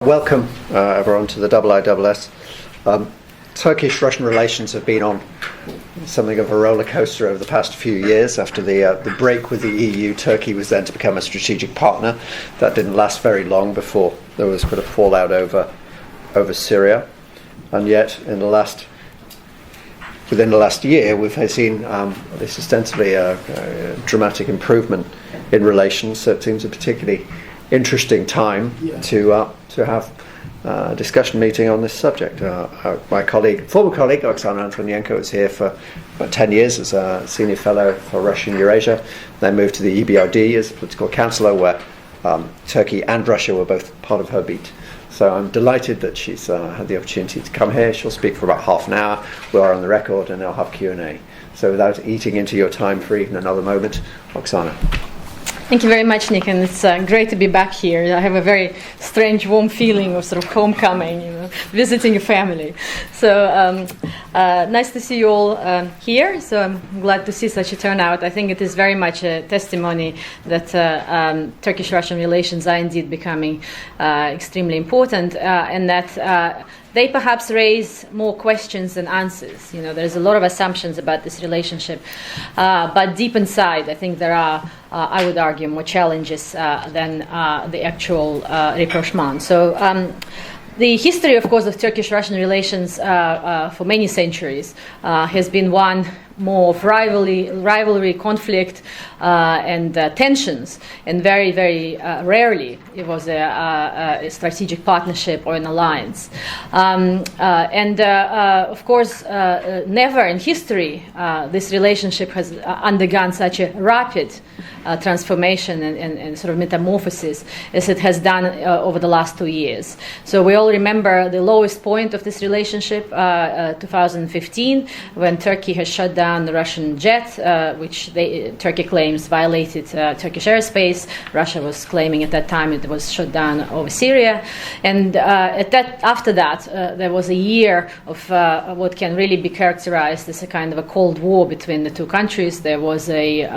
Welcome, everyone, to the IISS. Turkish-Russian relations have been on something of a roller coaster over the past few years. After the break with the EU, Turkey was then to become a strategic partner. That didn't last very long before there was quite a fallout over Syria. And yet, within the last year, we've seen this ostensibly a dramatic improvement in relations. So it seems a particularly interesting time to have a discussion meeting on this subject. My former colleague, Oksana Antonenko, was here for about 10 years as a senior fellow for Russia and Eurasia. Then moved to the EBRD as political counsellor, where Turkey and Russia were both part of her beat. So I'm delighted that she's had the opportunity to come here. She'll speak for about half an hour. We are on the record, and they'll have Q&A. So without eating into your time for even another moment, Oksana. Thank you very much, Nick, and it's great to be back here. I have a very strange, warm feeling of sort of homecoming, visiting a family. So nice to see you all here. So I'm glad to see such a turnout. I think it is very much a testimony that Turkish-Russian relations are indeed becoming extremely important, and that they perhaps raise more questions than answers. There's a lot of assumptions about this relationship, but deep inside, I think there are, I would argue, more challenges than the actual rapprochement. So the history, of course, of Turkish-Russian relations for many centuries has been one more of rivalry, conflict, and tensions, and very, very rarely it was a strategic partnership or an alliance. Of course, never in history this relationship has undergone such a rapid transformation and sort of metamorphosis as it has done over the last 2 years. So we all remember the lowest point of this relationship, 2015, when Turkey has shut down the Russian jet, which Turkey claims violated Turkish airspace. Russia was claiming at that time it was shot down over Syria. And after that, there was a year of what can really be characterized as a kind of a Cold War between the two countries. There was a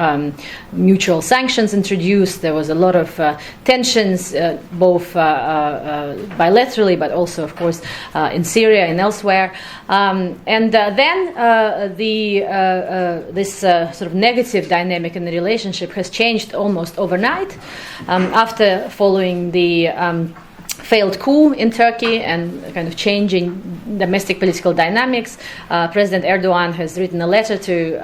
mutual sanctions introduced. There was a lot of tensions, both bilaterally, but also, of course, in Syria and elsewhere. Then this sort of negative dynamic in the relationship has changed almost overnight after following the failed coup in Turkey and kind of changing domestic political dynamics. President Erdogan has written a letter to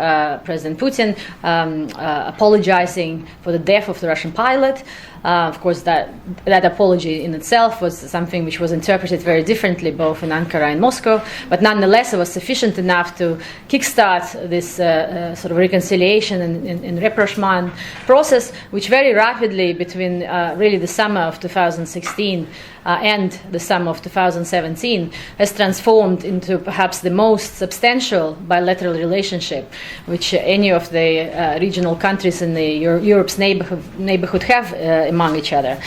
President Putin apologizing for the death of the Russian pilot. Of course, that apology in itself was something which was interpreted very differently both in Ankara and Moscow, but nonetheless it was sufficient enough to kickstart this sort of reconciliation and rapprochement process, which very rapidly between really the summer of 2016 and the summer of 2017 has transformed into perhaps the most substantial bilateral relationship which any of the regional countries in Europe's neighborhood have among each other.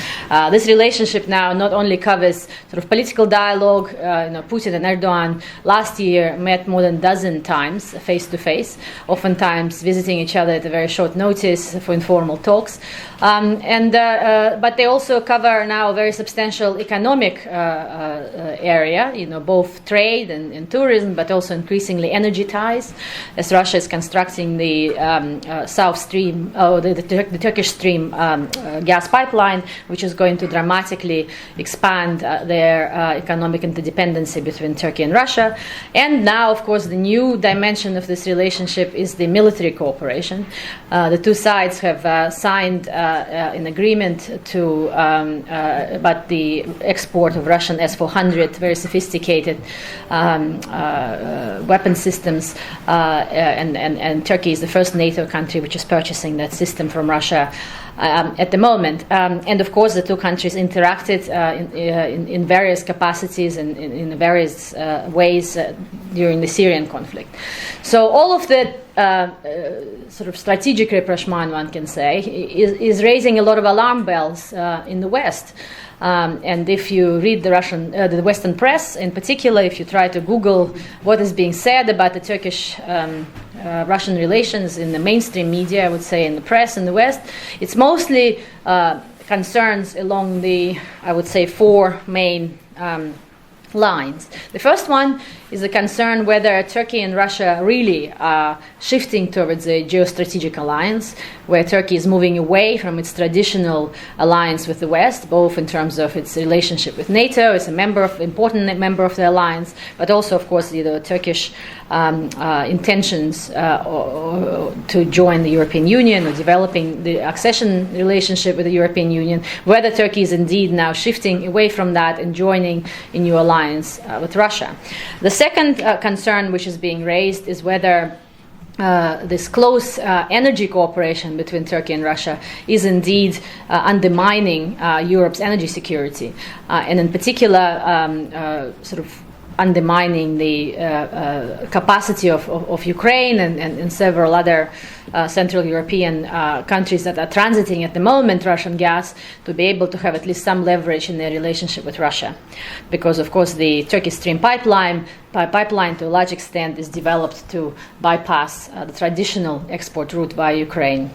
This relationship now not only covers sort of political dialogue. Putin and Erdogan last year met more than a dozen times face to face, oftentimes visiting each other at a very short notice for informal talks. But they also cover now a very substantial economic area, both trade and tourism, but also increasingly energy ties, as Russia is constructing the South Stream, the Turkish Stream gas pipeline, which is going to dramatically expand their economic interdependency between Turkey and Russia. And now, of course, the new dimension of this relationship is the military cooperation. The two sides have signed an agreement to about the export of Russian S-400, very sophisticated weapon systems, and Turkey is the first NATO country which is purchasing that system from Russia at the moment. And of course, the two countries interacted in various capacities and in various ways during the Syrian conflict. So all of the sort of strategic rapprochement, one can say, is raising a lot of alarm bells in the West. And if you read the Western press, in particular, if you try to Google what is being said about the Turkish-Russian relations in the mainstream media, I would say in the press in the West, it's mostly concerns along the, I would say, four main lines. The first one is the concern whether Turkey and Russia really are shifting towards a geostrategic alliance, where Turkey is moving away from its traditional alliance with the West, both in terms of its relationship with NATO as a important member of the alliance, but also, of course, the Turkish intentions to join the European Union or developing the accession relationship with the European Union, whether Turkey is indeed now shifting away from that and joining a new alliance with Russia. The second concern which is being raised is whether this close energy cooperation between Turkey and Russia is indeed undermining Europe's energy security, and in particular sort of undermining the capacity of Ukraine and several other Central European countries that are transiting at the moment Russian gas to be able to have at least some leverage in their relationship with Russia. Because, of course, the Turkish Stream pipeline to a large extent is developed to bypass the traditional export route via Ukraine.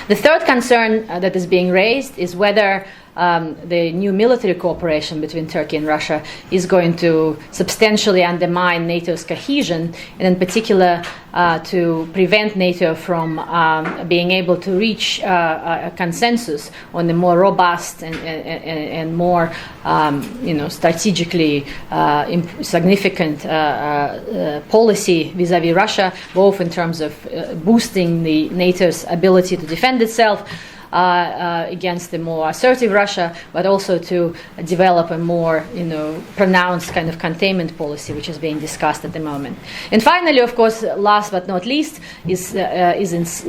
The third concern that is being raised is whether the new military cooperation between Turkey and Russia is going to substantially undermine NATO's cohesion, and in particular to prevent NATO from being able to reach a consensus on the more robust and more strategically significant policy vis-à-vis Russia, both in terms of boosting the NATO's ability to defend itself against the more assertive Russia, but also to develop a more, pronounced kind of containment policy, which is being discussed at the moment. And finally, of course, last but not least,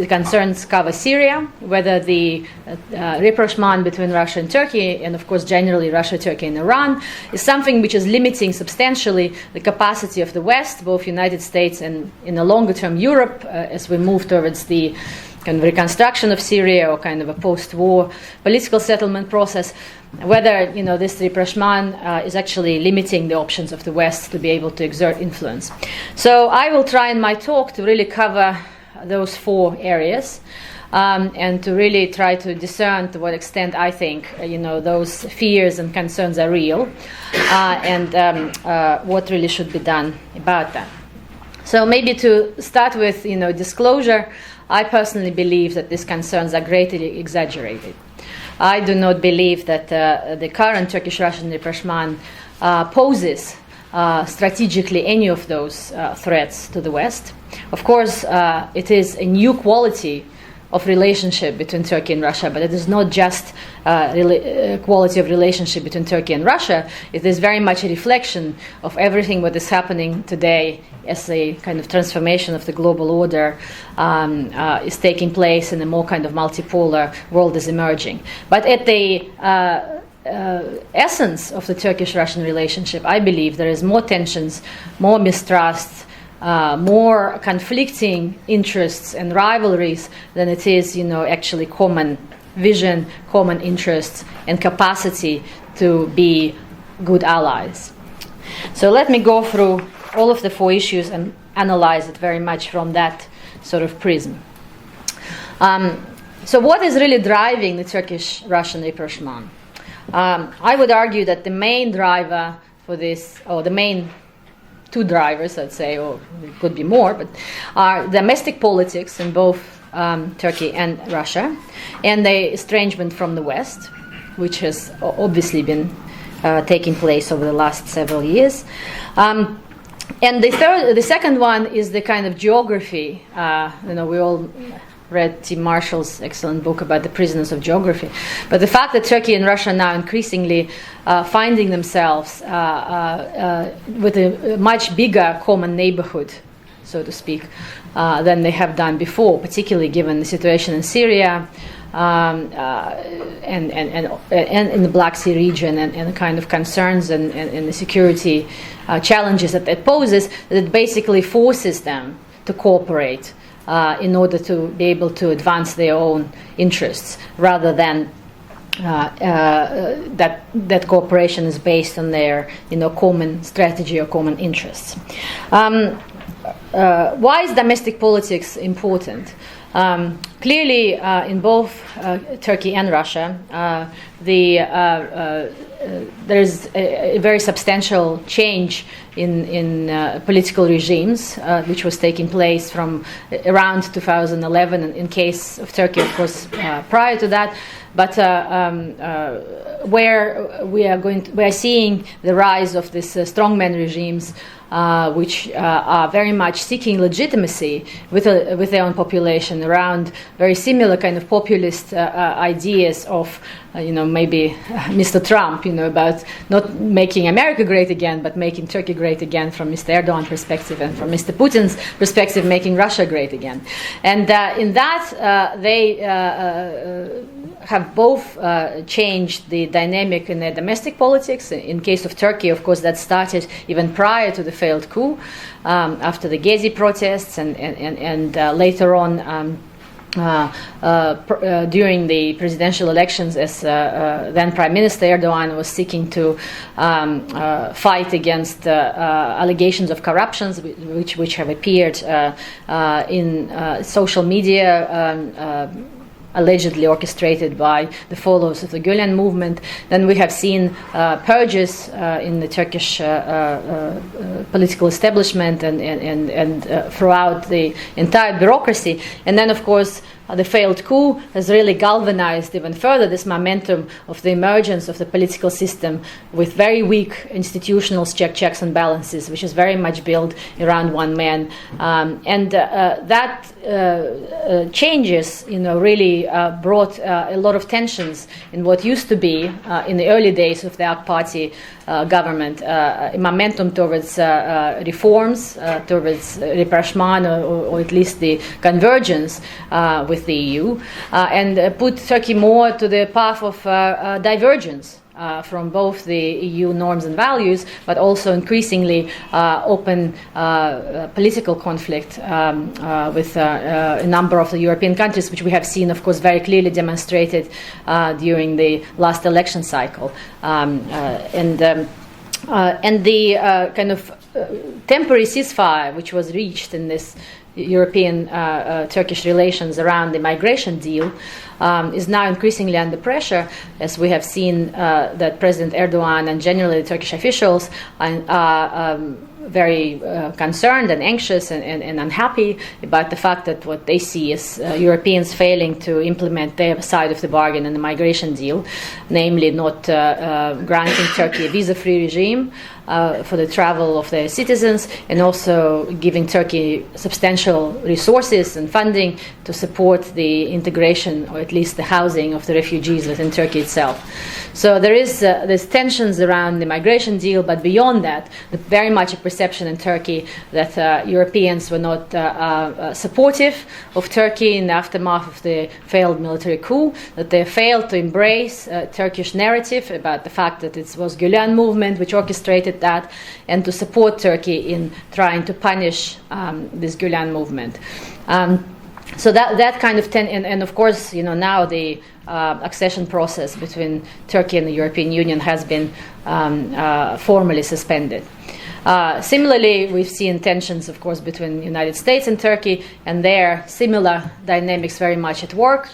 concerns cover Syria, whether the rapprochement between Russia and Turkey, and of course generally Russia, Turkey, and Iran, is something which is limiting substantially the capacity of the West, both United States and in the longer term Europe, as we move towards the kind of reconstruction of Syria or kind of a post-war political settlement process, whether this rapprochement is actually limiting the options of the West to be able to exert influence. So I will try in my talk to really cover those four areas and to really try to discern to what extent I think those fears and concerns are real and what really should be done about that. So maybe to start with disclosure, I personally believe that these concerns are greatly exaggerated. I do not believe that the current Turkish-Russian rapprochement poses strategically any of those threats to the West. Of course, it is a new quality of relationship between Turkey and Russia, but it is not just quality of relationship between Turkey and Russia. It is very much a reflection of everything what is happening today as a kind of transformation of the global order is taking place and a more kind of multipolar world is emerging. But at the essence of the Turkish-Russian relationship, I believe there is more tensions, more mistrust, more conflicting interests and rivalries than it is, actually common vision, common interests, and capacity to be good allies. So let me go through all of the four issues and analyze it very much from that sort of prism. So what is really driving the Turkish-Russian rapprochement? I would argue that the main driver for this, or the main two drivers, I'd say, or it could be more, but are domestic politics in both Turkey and Russia, and the estrangement from the West, which has obviously been taking place over the last several years. And the second one is the kind of geography. We all read Tim Marshall's excellent book about the prisoners of geography. But the fact that Turkey and Russia now increasingly finding themselves with a much bigger common neighborhood, so to speak, than they have done before, particularly given the situation in Syria and in the Black Sea region and the kind of concerns and the security challenges that it poses, that it basically forces them to cooperate in order to be able to advance their own interests, rather than that cooperation is based on their common strategy or common interests. Why is domestic politics important? Clearly, in both Turkey and Russia, there's a very substantial change in political regimes, which was taking place from around 2011. In case of Turkey, of course, prior to that. But where we are seeing the rise of these strongman regimes, which are very much seeking legitimacy with their own population around very similar kind of populist ideas of, maybe Mr. Trump, about not making America great again, but making Turkey great again from Mr. Erdogan's perspective, and from Mr. Putin's perspective, making Russia great again. And in that, they have both changed the dynamic in their domestic politics. In case of Turkey, of course, that started even prior to the failed coup, after the Gezi protests, and later on during the presidential elections, as then Prime Minister Erdogan was seeking to fight against allegations of corruption, which have appeared in social media, allegedly orchestrated by the followers of the Gülen movement. Then we have seen purges in the Turkish political establishment and throughout the entire bureaucracy. And then, of course, the failed coup has really galvanized even further this momentum of the emergence of the political system with very weak institutional checks and balances, which is very much built around one man. And that changes, really brought a lot of tensions in what used to be, in the early days of the AK Party government, a momentum towards reforms, towards rapprochement, or at least the convergence with the EU, and put Turkey more to the path of divergence from both the EU norms and values, but also increasingly open political conflict with a number of the European countries, which we have seen, of course, very clearly demonstrated during the last election cycle. And the kind of temporary ceasefire which was reached in this European Turkish relations around the migration deal is now increasingly under pressure, as we have seen that President Erdogan and generally the Turkish officials are very concerned and anxious and unhappy about the fact that what they see is Europeans failing to implement their side of the bargain in the migration deal, namely not granting Turkey a visa-free regime for the travel of their citizens, and also giving Turkey substantial resources and funding to support the integration, or at least the housing, of the refugees within Turkey itself. So there's tensions around the migration deal, but beyond that, very much a perception in Turkey that Europeans were not supportive of Turkey in the aftermath of the failed military coup, that they failed to embrace Turkish narrative about the fact that it was Gülen movement which orchestrated that, and to support Turkey in trying to punish this Gülen movement. So that kind of and of course, now the accession process between Turkey and the European Union has been formally suspended. Similarly, we've seen tensions, of course, between the United States and Turkey, and there similar dynamics very much at work.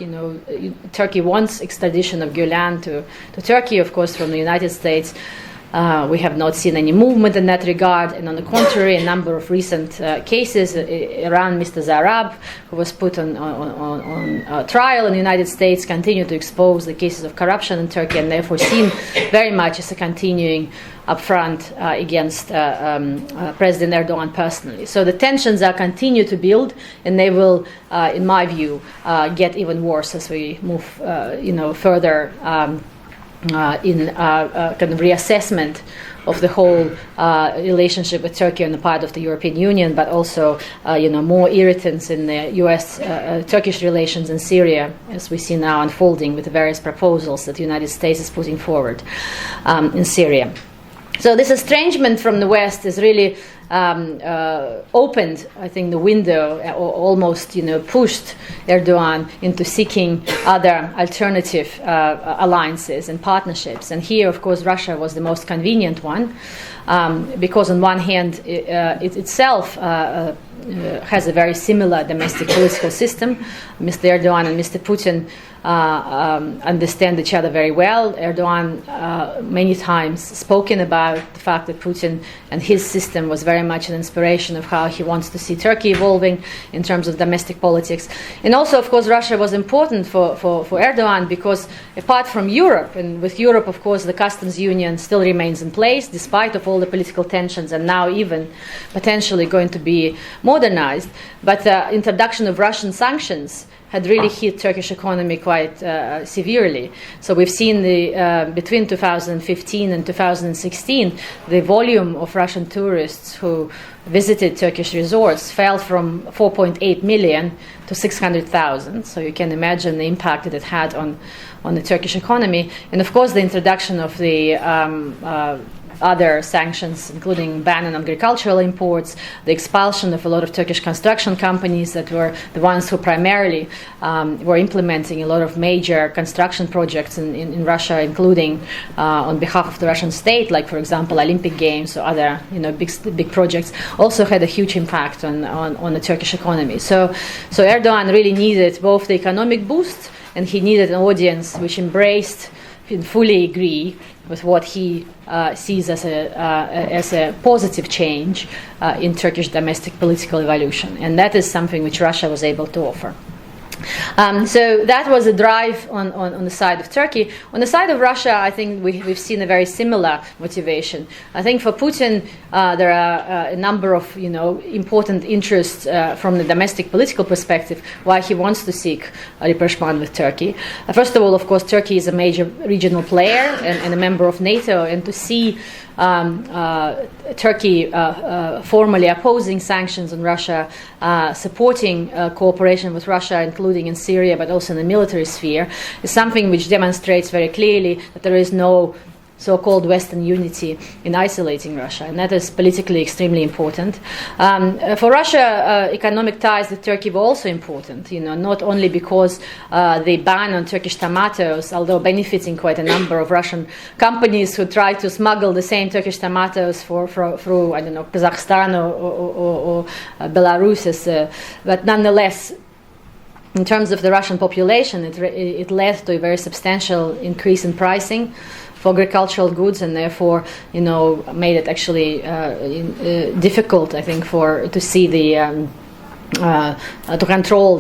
Turkey wants extradition of Gülen to Turkey, of course, from the United States. We have not seen any movement in that regard, and on the contrary, a number of recent cases around Mr. Zarab, who was put on trial in the United States, continue to expose the cases of corruption in Turkey, and therefore seen very much as a continuing upfront against President Erdogan personally. So the tensions are continue to build, and they will, in my view, get even worse as we move, further. In kind of reassessment of the whole relationship with Turkey on the part of the European Union, but also, more irritants in the U.S.-Turkish relations in Syria, as we see now unfolding with the various proposals that the United States is putting forward in Syria. So this estrangement from the West is really opened, I think, the window, or almost, pushed Erdogan into seeking other alternative alliances and partnerships. And here, of course, Russia was the most convenient one, because on one hand, it itself has a very similar domestic political system. Mr. Erdogan and Mr. Putin understand each other very well. Erdogan many times spoken about the fact that Putin and his system was very much an inspiration of how he wants to see Turkey evolving in terms of domestic politics. And also, of course, Russia was important for Erdogan because apart from Europe, and with Europe, of course, the customs union still remains in place despite of all the political tensions and now even potentially going to be modernized. But the introduction of Russian sanctions had really hit Turkish economy quite severely. So we've seen between 2015 and 2016, the volume of Russian tourists who visited Turkish resorts fell from 4.8 million to 600,000. So you can imagine the impact that it had on the Turkish economy. And of course, the introduction of the other sanctions, including ban on agricultural imports, the expulsion of a lot of Turkish construction companies that were the ones who primarily were implementing a lot of major construction projects in Russia, including on behalf of the Russian state, like, for example, Olympic Games or other big projects, also had a huge impact on the Turkish economy. So Erdogan really needed both the economic boost, and he needed an audience which embraced and fully agree with what he sees as a positive change in Turkish domestic political evolution. And that is something which Russia was able to offer. So that was a drive on the side of Turkey. On the side of Russia, I think we've seen a very similar motivation. I think for Putin, there are a number of important interests from the domestic political perspective why he wants to seek a rapprochement with Turkey. First of all, of course, Turkey is a major regional player and a member of NATO, and to see Turkey formally opposing sanctions on Russia, supporting cooperation with Russia, including in Syria, but also in the military sphere, is something which demonstrates very clearly that there is no so-called Western unity in isolating Russia, and that is politically extremely important. For Russia, economic ties with Turkey were also important, not only because the ban on Turkish tomatoes, although benefiting quite a number of Russian companies who tried to smuggle the same Turkish tomatoes through I don't know, Kazakhstan or Belarus, but nonetheless, in terms of the Russian population, it led to a very substantial increase in pricing for agricultural goods, and therefore, made it actually difficult, I think, to see the to control,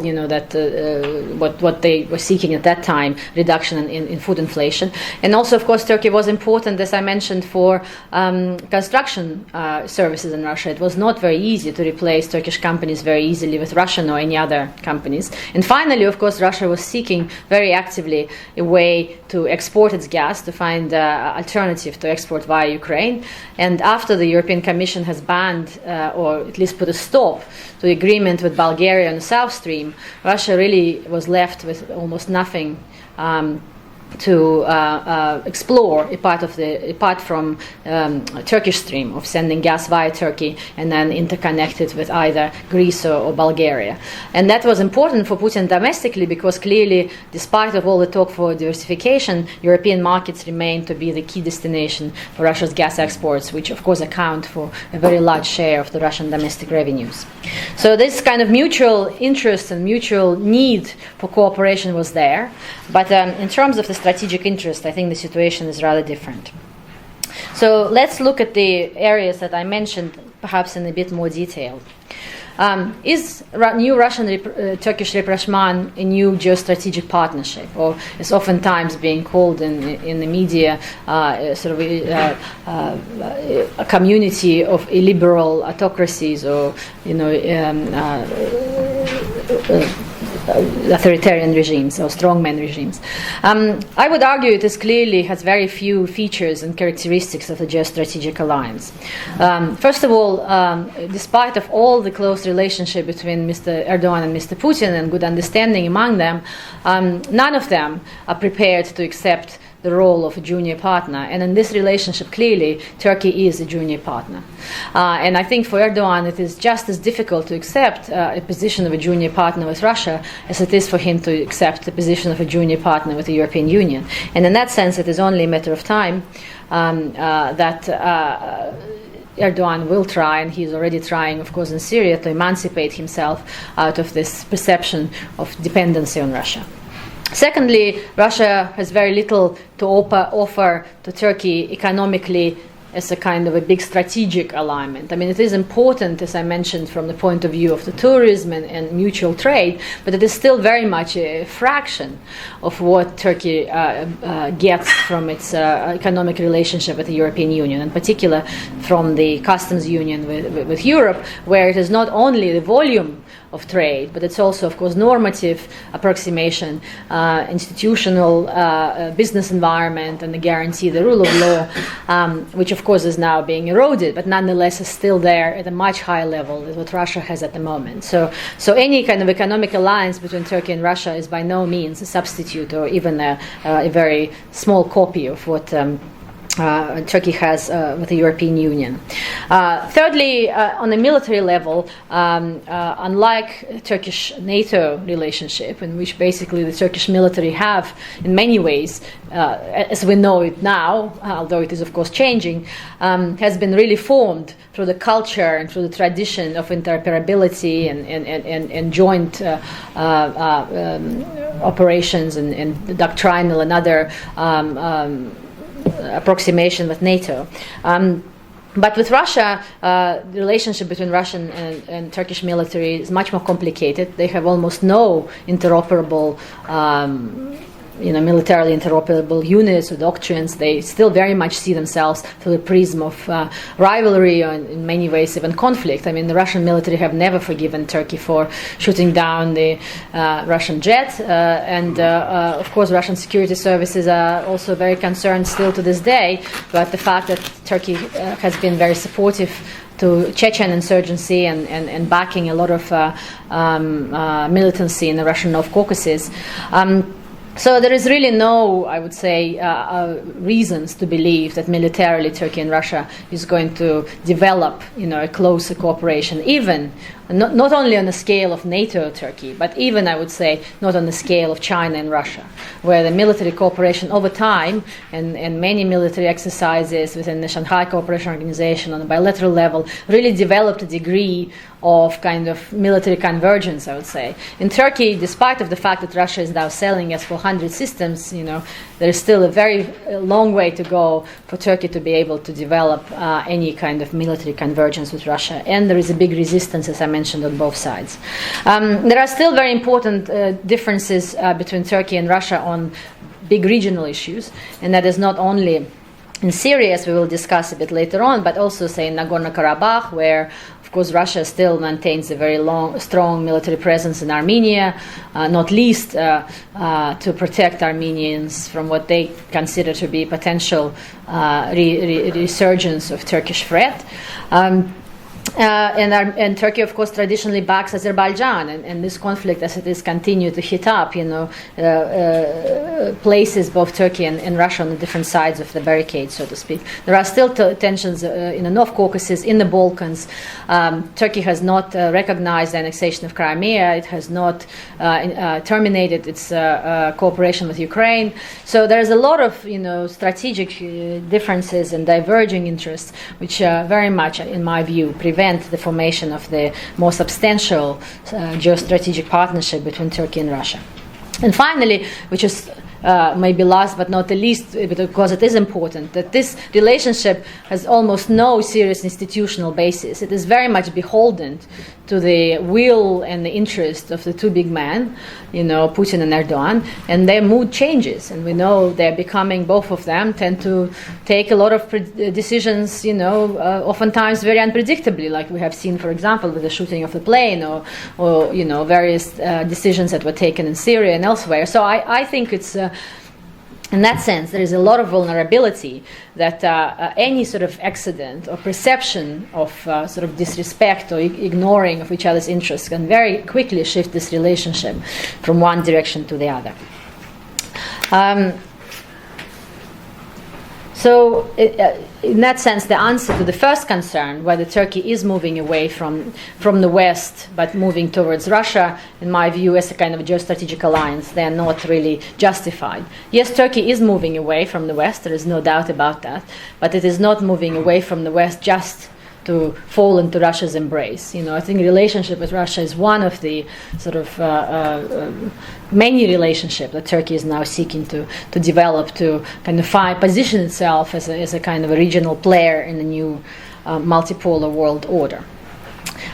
what they were seeking at that time, reduction in food inflation. And also, of course, Turkey was important, as I mentioned, for construction services in Russia. It was not very easy to replace Turkish companies very easily with Russian or any other companies. And finally, of course, Russia was seeking very actively a way to export its gas, to find alternative to export via Ukraine. And after the European Commission has banned, or at least put a stop to the agreement with Bulgaria on the South Stream, Russia really was left with almost nothing to explore apart from Turkish stream of sending gas via Turkey and then interconnected with either Greece or Bulgaria. And that was important for Putin domestically because clearly, despite of all the talk for diversification, European markets remain to be the key destination for Russia's gas exports, which of course account for a very large share of the Russian domestic revenues. So this kind of mutual interest and mutual need for cooperation was there, but in terms of the strategic interest, I think the situation is rather different. So let's look at the areas that I mentioned, perhaps in a bit more detail. Is new Russian-Turkish rapprochement a new geostrategic partnership, or is oftentimes being called in the media a community of illiberal autocracies or authoritarian regimes or strongman regimes? I would argue it has very few features and characteristics of a geostrategic alliance. First of all, despite of all the close relationship between Mr. Erdogan and Mr. Putin and good understanding among them, none of them are prepared to accept the role of a junior partner. And in this relationship, clearly, Turkey is a junior partner. And I think for Erdogan, it is just as difficult to accept a position of a junior partner with Russia as it is for him to accept the position of a junior partner with the European Union. And in that sense, it is only a matter of time that Erdogan will try, and he's already trying, of course, in Syria, to emancipate himself out of this perception of dependency on Russia. Secondly, Russia has very little to offer to Turkey economically as a kind of a big strategic alignment. I mean, it is important, as I mentioned, from the point of view of the tourism and mutual trade, but it is still very much a fraction of what Turkey gets from its economic relationship with the European Union, in particular from the customs union with Europe, where it is not only the volume of trade, but it's also, of course, normative approximation, institutional business environment, and the guarantee the rule of law, which, of course, is now being eroded, but nonetheless is still there at a much higher level than what Russia has at the moment. So any kind of economic alliance between Turkey and Russia is by no means a substitute or even a very small copy of what Turkey has with the European Union. Thirdly, on a military level, unlike Turkish NATO relationship, in which basically the Turkish military have, in many ways, as we know it now, although it is of course changing, has been really formed through the culture and through the tradition of interoperability and joint operations and doctrinal and other approximation with NATO. But with Russia, the relationship between Russian and Turkish military is much more complicated. They have almost no interoperable militarily interoperable units or doctrines. They still very much see themselves through the prism of rivalry and in many ways even conflict. I mean, the Russian military have never forgiven Turkey for shooting down the Russian jet, and of course Russian security services are also very concerned still to this day about the fact that Turkey has been very supportive to Chechen insurgency and backing a lot of militancy in the Russian North Caucasus. So there is really no, I would say, reasons to believe that militarily Turkey and Russia is going to develop, a closer cooperation, even not only on the scale of NATO Turkey, but even, I would say, not on the scale of China and Russia, where the military cooperation over time and many military exercises within the Shanghai Cooperation Organization on a bilateral level really developed a degree of kind of military convergence, I would say. In Turkey, despite of the fact that Russia is now selling S-400 systems, there is still a very long way to go for Turkey to be able to develop any kind of military convergence with Russia. And there is a big resistance, as I mentioned, on both sides. There are still very important differences between Turkey and Russia on big regional issues, and that is not only in Syria, as we will discuss a bit later on, but also, say, in Nagorno-Karabakh, where, of course, Russia still maintains a very strong military presence in Armenia, not least to protect Armenians from what they consider to be potential resurgence of Turkish threat. And Turkey, of course, traditionally backs Azerbaijan, and this conflict, as it is continued to heat up, places both Turkey and Russia on the different sides of the barricade, so to speak. There are still tensions in the North Caucasus, in the Balkans. Turkey has not recognized the annexation of Crimea. It has not terminated its cooperation with Ukraine. So there is a lot of, strategic differences and diverging interests, which very much, in my view, prevent the formation of the more substantial geostrategic partnership between Turkey and Russia. And finally, which is maybe last but not the least, because it is important, that this relationship has almost no serious institutional basis. It is very much beholden to the will and the interest of the two big men, Putin and Erdogan, and their mood changes. And we know they're becoming, both of them tend to take a lot of decisions, oftentimes very unpredictably, like we have seen, for example, with the shooting of the plane or various decisions that were taken in Syria and elsewhere. So I think it's in that sense, there is a lot of vulnerability that any sort of accident or perception of sort of disrespect or ignoring of each other's interests can very quickly shift this relationship from one direction to the other. So, in that sense, the answer to the first concern, whether Turkey is moving away from the West but moving towards Russia, in my view, as a kind of geostrategic alliance, they are not really justified. Yes, Turkey is moving away from the West, there is no doubt about that, but it is not moving away from the West just to fall into Russia's embrace. I think relationship with Russia is one of the sort of many relationships that Turkey is now seeking to develop to kind of position itself as a kind of a regional player in the new multipolar world order.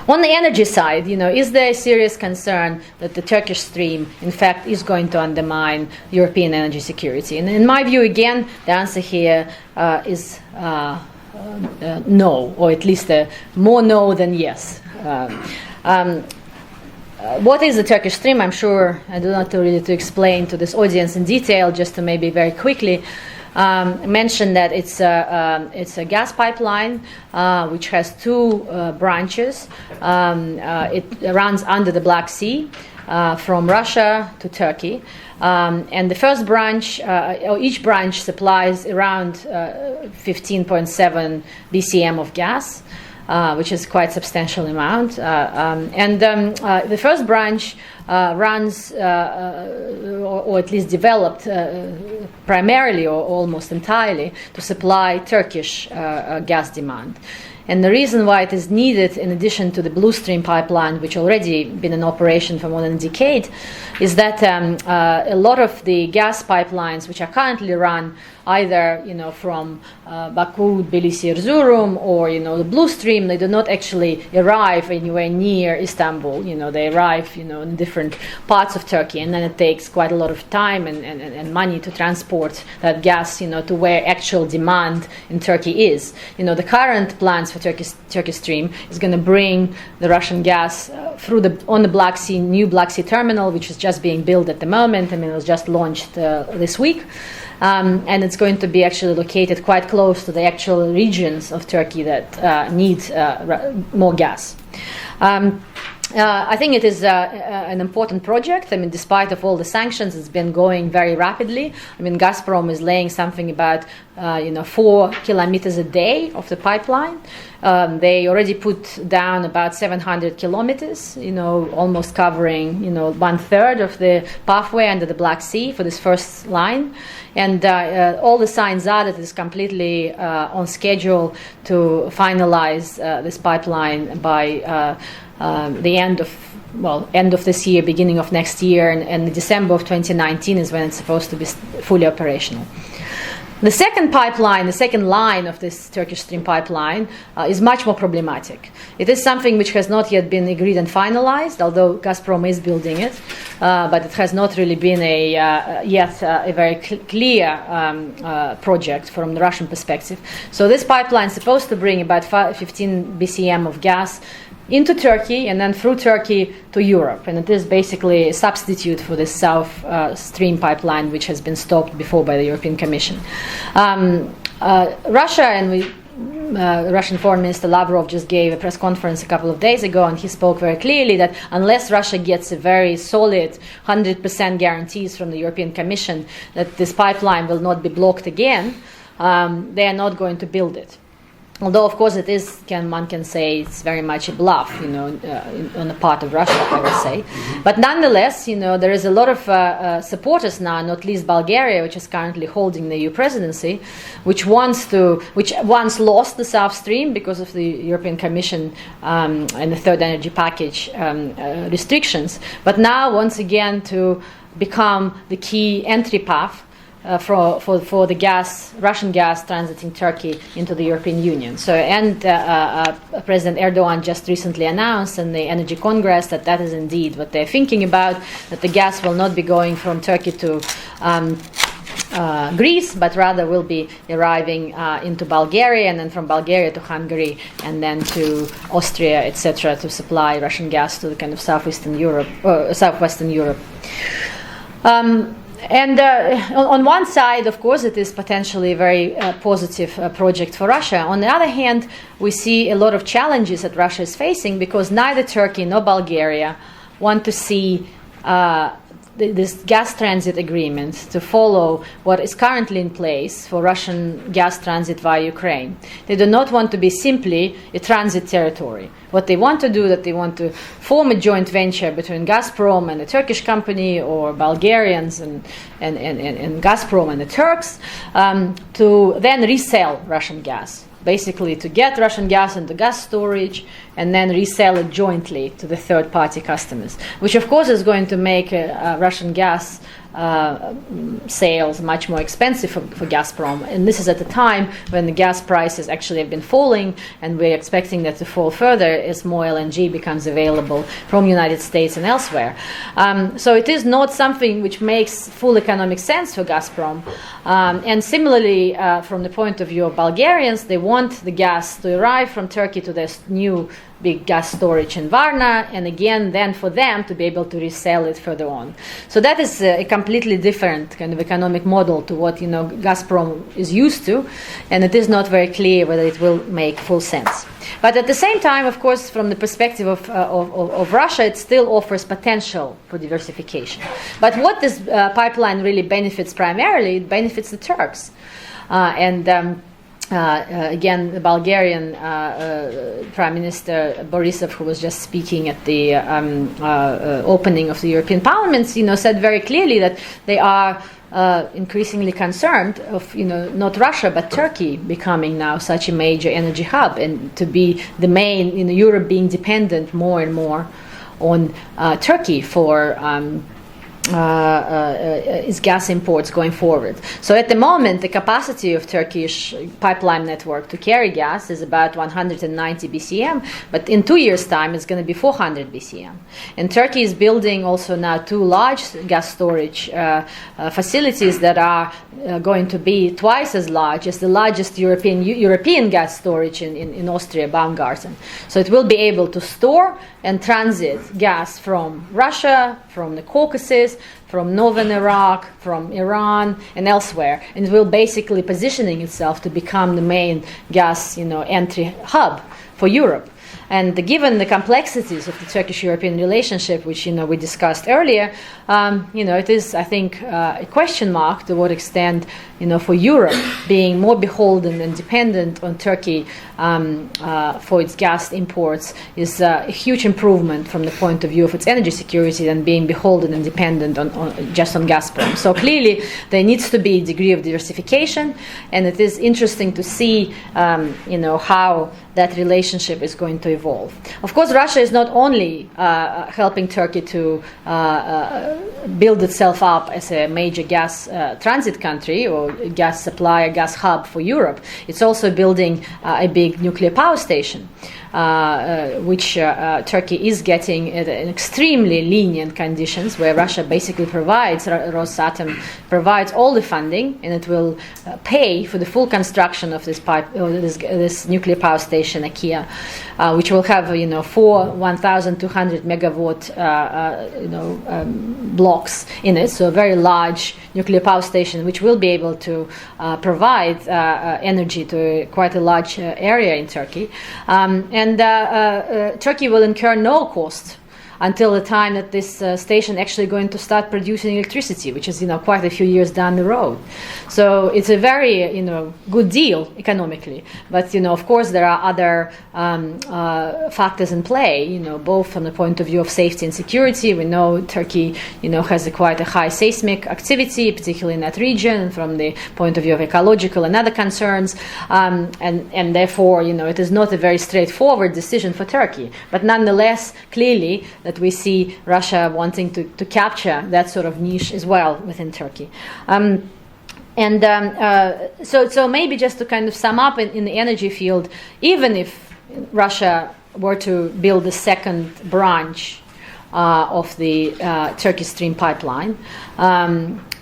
On the energy side, is there a serious concern that the Turkish stream, in fact, is going to undermine European energy security? And in my view, again, the answer here is no, or at least more no than yes. What is the Turkish stream? I'm sure I do not really to explain to this audience in detail, just to maybe very quickly mention that it's a gas pipeline which has two branches. It runs under the Black Sea from Russia to Turkey. And the first branch, or each branch supplies around 15.7 BCM of gas, which is quite a substantial amount. The first branch runs, or at least developed primarily or almost entirely to supply Turkish gas demand. And the reason why it is needed, in addition to the Blue Stream pipeline, which already been in operation for more than a decade, is that a lot of the gas pipelines which are currently run either from Baku, Tbilisi, Erzurum, or the Blue Stream, they do not actually arrive anywhere near Istanbul. They arrive in different parts of Turkey, and then it takes quite a lot of time and money to transport that gas to where actual demand in Turkey is. The current plans for Turkish Stream is going to bring the Russian gas on the Black Sea, new Black Sea terminal, which is just being built at the moment. It was just launched this week. And it's going to be actually located quite close to the actual regions of Turkey that need more gas. I think it is an important project. Despite of all the sanctions, it's been going very rapidly. Gazprom is laying something about 4 kilometers a day of the pipeline. They already put down about 700 kilometers, almost covering 1/3 of the pathway under the Black Sea for this first line. And all the signs are that it's completely on schedule to finalize this pipeline by the end of this year, beginning of next year, and December of 2019 is when it's supposed to be fully operational. The second pipeline, the second line of this Turkish Stream pipeline is much more problematic. It is something which has not yet been agreed and finalized, although Gazprom is building it, but it has not really been yet a very clear project from the Russian perspective. So this pipeline is supposed to bring about 15 BCM of gas into Turkey and then through Turkey to Europe. And it is basically a substitute for the South Stream pipeline, which has been stopped before by the European Commission. Russia and Russian Foreign Minister Lavrov just gave a press conference a couple of days ago, and he spoke very clearly that unless Russia gets a very solid 100% guarantees from the European Commission that this pipeline will not be blocked again, they are not going to build it. Although, of course, one can say it's very much a bluff, on the part of Russia, I would say. But nonetheless, there is a lot of supporters now, not least Bulgaria, which is currently holding the EU presidency, which once lost the South Stream because of the European Commission and the third energy package restrictions, but now once again to become the key entry path for the Russian gas transiting Turkey into the European Union. President Erdogan just recently announced in the Energy Congress that is indeed what they're thinking about, that the gas will not be going from Turkey to Greece, but rather will be arriving into Bulgaria, and then from Bulgaria to Hungary, and then to Austria, etc., to supply Russian gas to the kind of southwestern Europe. On one side, of course, it is potentially a very positive project for Russia. On the other hand, we see a lot of challenges that Russia is facing because neither Turkey nor Bulgaria want to see this gas transit agreement to follow what is currently in place for Russian gas transit via Ukraine. They do not want to be simply a transit territory. What they want to do is that they want to form a joint venture between Gazprom and a Turkish company, or Bulgarians and Gazprom and the Turks, to then resell Russian gas basically to get Russian gas into gas storage and then resell it jointly to the third-party customers, which of course is going to make Russian gas sales much more expensive for Gazprom. And this is at a time when the gas prices actually have been falling, and we're expecting that to fall further as more LNG becomes available from the United States and elsewhere. So it is not something which makes full economic sense for Gazprom. And similarly, from the point of view of Bulgarians, they want the gas to arrive from Turkey to this new big gas storage in Varna, and again then for them to be able to resell it further on. So that is a completely different kind of economic model to what Gazprom is used to, and it is not very clear whether it will make full sense. But at the same time, of course, from the perspective of Russia, it still offers potential for diversification. But what this pipeline really benefits primarily, it benefits the Turks. Again, the Bulgarian Prime Minister Borisov, who was just speaking at the opening of the European Parliament, said very clearly that they are increasingly concerned of, not Russia but Turkey becoming now such a major energy hub, and to be the main, Europe being dependent more and more on Turkey for its gas imports going forward. So at the moment, the capacity of Turkish pipeline network to carry gas is about 190 BCM, but in 2 years' time, it's going to be 400 BCM. And Turkey is building also now 2 large gas storage facilities that are going to be twice as large as the largest European gas storage in Austria, Baumgarten. So it will be able to store and transit gas from Russia, from the Caucasus, from northern Iraq, from Iran, and elsewhere, and it will basically positioning itself to become the main gas, entry hub for Europe. And given the complexities of the Turkish-European relationship, which we discussed earlier, it is, I think, a question mark to what extent, for Europe being more beholden and dependent on Turkey for its gas imports is a huge improvement from the point of view of its energy security than being beholden and dependent on Gazprom. So clearly, there needs to be a degree of diversification, and it is interesting to see, how that relationship is going to evolve. Of course, Russia is not only helping Turkey to build itself up as a major gas transit country or gas supplier, gas hub for Europe. It's also building a big nuclear power station, which Turkey is getting in extremely lenient conditions, where Russia basically provides, Rosatom provides all the funding, and it will pay for the full construction of this this nuclear power station, Akia, which will have 4 1,200 megawatt blocks in it, so a very large nuclear power station, which will be able to provide energy to quite a large area in Turkey. Turkey will incur no cost until the time that this station actually going to start producing electricity, which is quite a few years down the road. So it's a very good deal economically. But of course there are other factors in play. Both from the point of view of safety and security. We know Turkey has quite a high seismic activity, particularly in that region. From the point of view of ecological and other concerns, and therefore it is not a very straightforward decision for Turkey. But nonetheless, clearly that we see Russia wanting to capture that sort of niche as well within Turkey. So maybe just to kind of sum up in the energy field, even if Russia were to build a second branch of the Turkish Stream pipeline,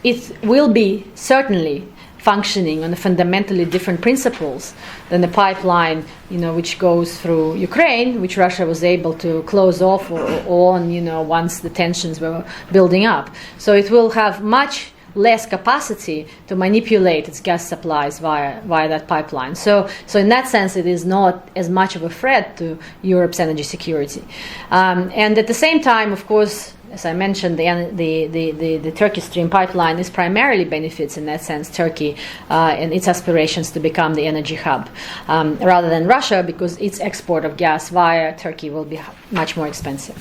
it will be certainly functioning on fundamentally different principles than the pipeline, which goes through Ukraine, which Russia was able to close off once the tensions were building up. So it will have much less capacity to manipulate its gas supplies via that pipeline. So in that sense, it is not as much of a threat to Europe's energy security. And at the same time, of course, as I mentioned, the Turkish Stream pipeline is primarily benefits in that sense Turkey and its aspirations to become the energy hub, rather than Russia, because its export of gas via Turkey will be much more expensive.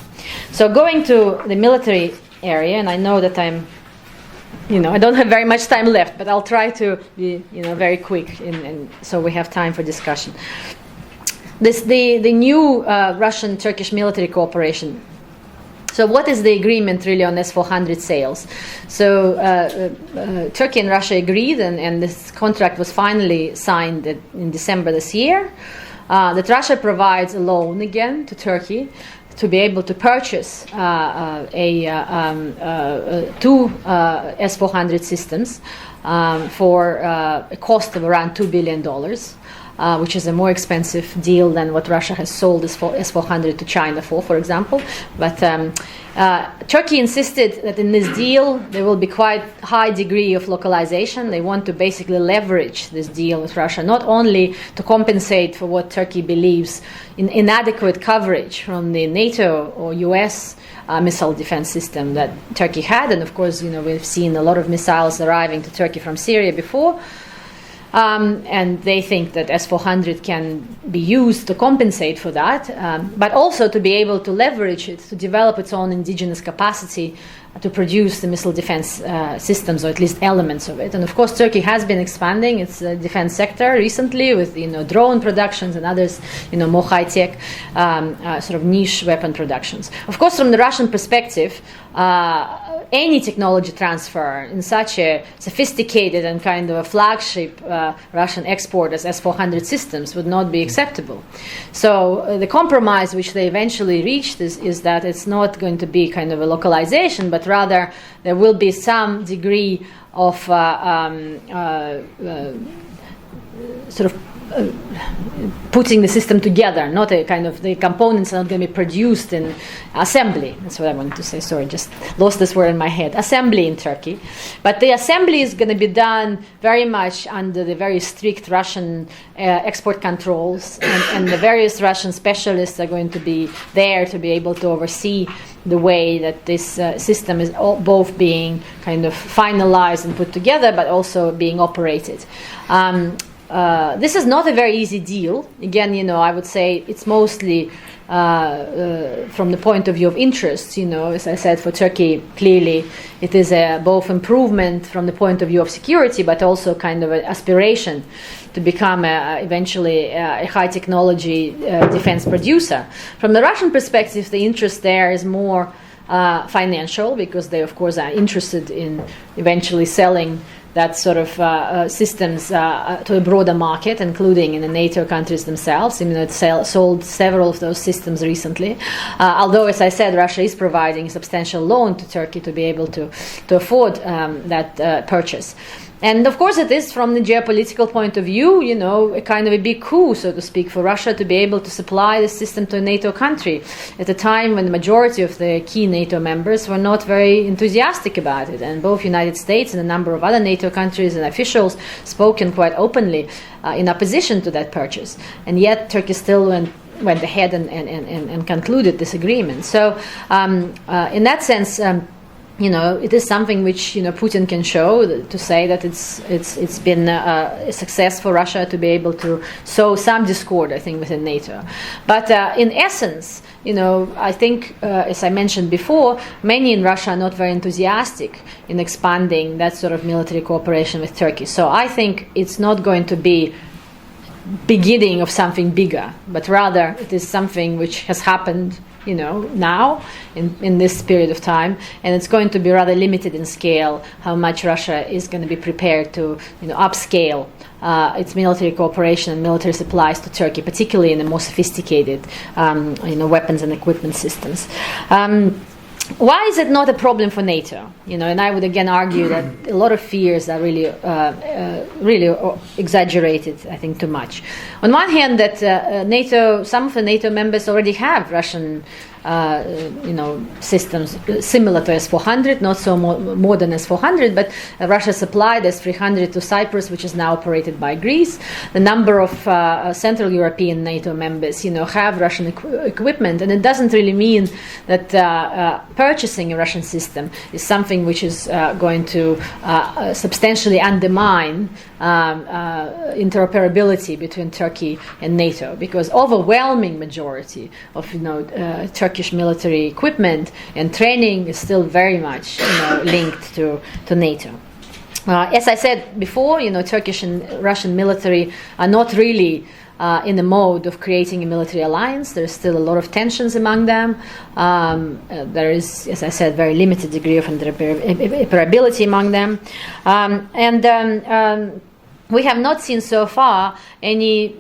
So going to the military area, and I know that I'm I don't have very much time left, but I'll try to be, very quick, and so we have time for discussion. The new Russian-Turkish military cooperation. So what is the agreement really on S-400 sales? So Turkey and Russia agreed, and this contract was finally signed in December this year, that Russia provides a loan again to Turkey to be able to purchase two S-400 systems for a cost of around $2 billion. Which is a more expensive deal than what Russia has sold S-400 to China for example. But Turkey insisted that in this deal there will be quite high degree of localization. They want to basically leverage this deal with Russia, not only to compensate for what Turkey believes in inadequate coverage from the NATO or US missile defense system that Turkey had. And of course, we've seen a lot of missiles arriving to Turkey from Syria before. And they think that S-400 can be used to compensate for that, but also to be able to leverage it, to develop its own indigenous capacity to produce the missile defense systems, or at least elements of it. And of course, Turkey has been expanding its defense sector recently with drone productions and others, more high-tech sort of niche weapon productions. Of course, from the Russian perspective, any technology transfer in such a sophisticated and kind of a flagship Russian export as S-400 systems would not be acceptable. So the compromise which they eventually reached is that it's not going to be kind of a localization, but rather there will be some degree of sort of putting the system together, not a kind of, the components are not going to be produced in assembly. That's what I wanted to say. Sorry, just lost this word in my head. Assembly in Turkey. But the assembly is going to be done very much under the very strict Russian export controls, and the various Russian specialists are going to be there to be able to oversee the way that this system is both being kind of finalized and put together, but also being operated. This is not a very easy deal. Again, I would say it's mostly from the point of view of interest. As I said, for Turkey, clearly it is both improvement from the point of view of security, but also kind of an aspiration to become eventually a high technology defense producer. From the Russian perspective, the interest there is more financial, because they, of course, are interested in eventually selling that sort of systems to a broader market, including in the NATO countries themselves. It sold several of those systems recently. Although, as I said, Russia is providing a substantial loan to Turkey to be able to afford that purchase. And of course, it is, from the geopolitical point of view, a kind of a big coup, so to speak, for Russia to be able to supply the system to a NATO country at a time when the majority of the key NATO members were not very enthusiastic about it. And both United States and a number of other NATO countries and officials spoken quite openly in opposition to that purchase. And yet Turkey still went ahead and concluded this agreement. So in that sense, it is something which Putin can show to say that it's been a success for Russia to be able to sow some discord, I think, within NATO. But in essence, I think, as I mentioned before, many in Russia are not very enthusiastic in expanding that sort of military cooperation with Turkey. So I think it's not going to be beginning of something bigger, but rather it is something which has happened now in this period of time, and it's going to be rather limited in scale how much Russia is going to be prepared to upscale its military cooperation and military supplies to Turkey, particularly in the more sophisticated weapons and equipment systems. Why is it not a problem for NATO? And I would again argue that a lot of fears are really exaggerated, I think, too much. On one hand, that some of the NATO members already have Russian systems similar to S-400, not so more than S-400, but Russia supplied S-300 to Cyprus, which is now operated by Greece. The number of Central European NATO members, have Russian equipment, and it doesn't really mean that purchasing a Russian system is something which is going to substantially undermine interoperability between Turkey and NATO, because overwhelming majority of Turkish military equipment and training is still very much linked to NATO. As I said before, Turkish and Russian military are not really in the mode of creating a military alliance. There's still a lot of tensions among them. There is, as I said, very limited degree of interoperability among them. We have not seen so far any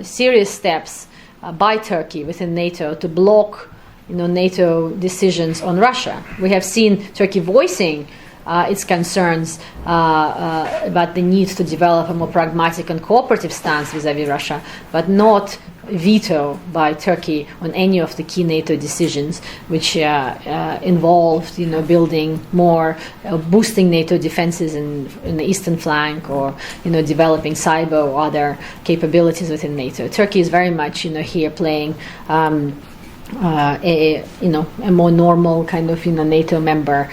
serious steps by Turkey within NATO to block NATO decisions on Russia. We have seen Turkey voicing its concerns about the need to develop a more pragmatic and cooperative stance vis-à-vis Russia, but not veto by Turkey on any of the key NATO decisions which involved building more, boosting NATO defenses in the eastern flank, or developing cyber or other capabilities within NATO. Turkey is very much here playing a more normal kind of NATO member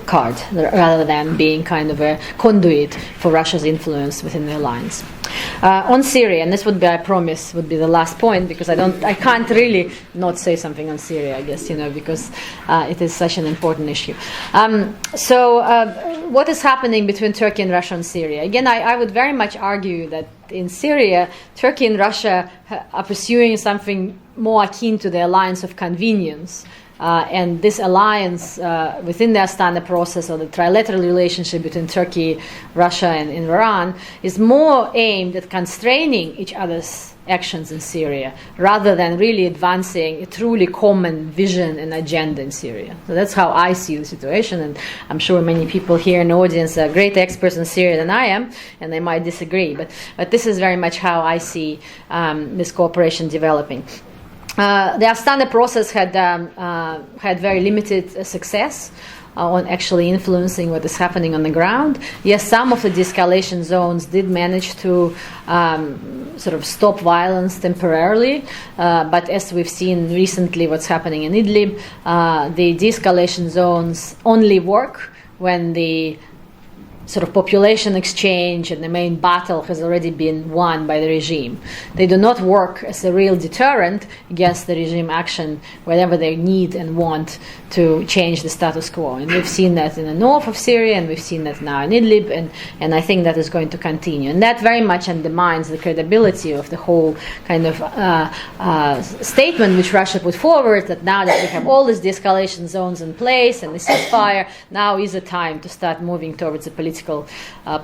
card, rather than being kind of a conduit for Russia's influence within the alliance. On Syria, and this would be, I promise, would be the last point, because I can't really not say something on Syria, I guess, because it is such an important issue. What is happening between Turkey and Russia and Syria? Again, I would very much argue that in Syria, Turkey and Russia are pursuing something more akin to the alliance of convenience. And this alliance within the Astana process, or the trilateral relationship between Turkey, Russia, and Iran, is more aimed at constraining each other's actions in Syria, rather than really advancing a truly common vision and agenda in Syria. So that's how I see the situation, and I'm sure many people here in the audience are great experts in Syria than I am, and they might disagree. But this is very much how I see this cooperation developing. The Astana process had very limited success on actually influencing what is happening on the ground. Yes, some of the de-escalation zones did manage to sort of stop violence temporarily, but as we've seen recently what's happening in Idlib, the de-escalation zones only work when the sort of population exchange and the main battle has already been won by the regime. They do not work as a real deterrent against the regime action whenever they need and want to change the status quo. And we've seen that in the north of Syria, and we've seen that now in Idlib, and I think that is going to continue. And that very much undermines the credibility of the whole kind of statement which Russia put forward, that now that we have all these de-escalation zones in place and the ceasefire, now is the time to start moving towards a political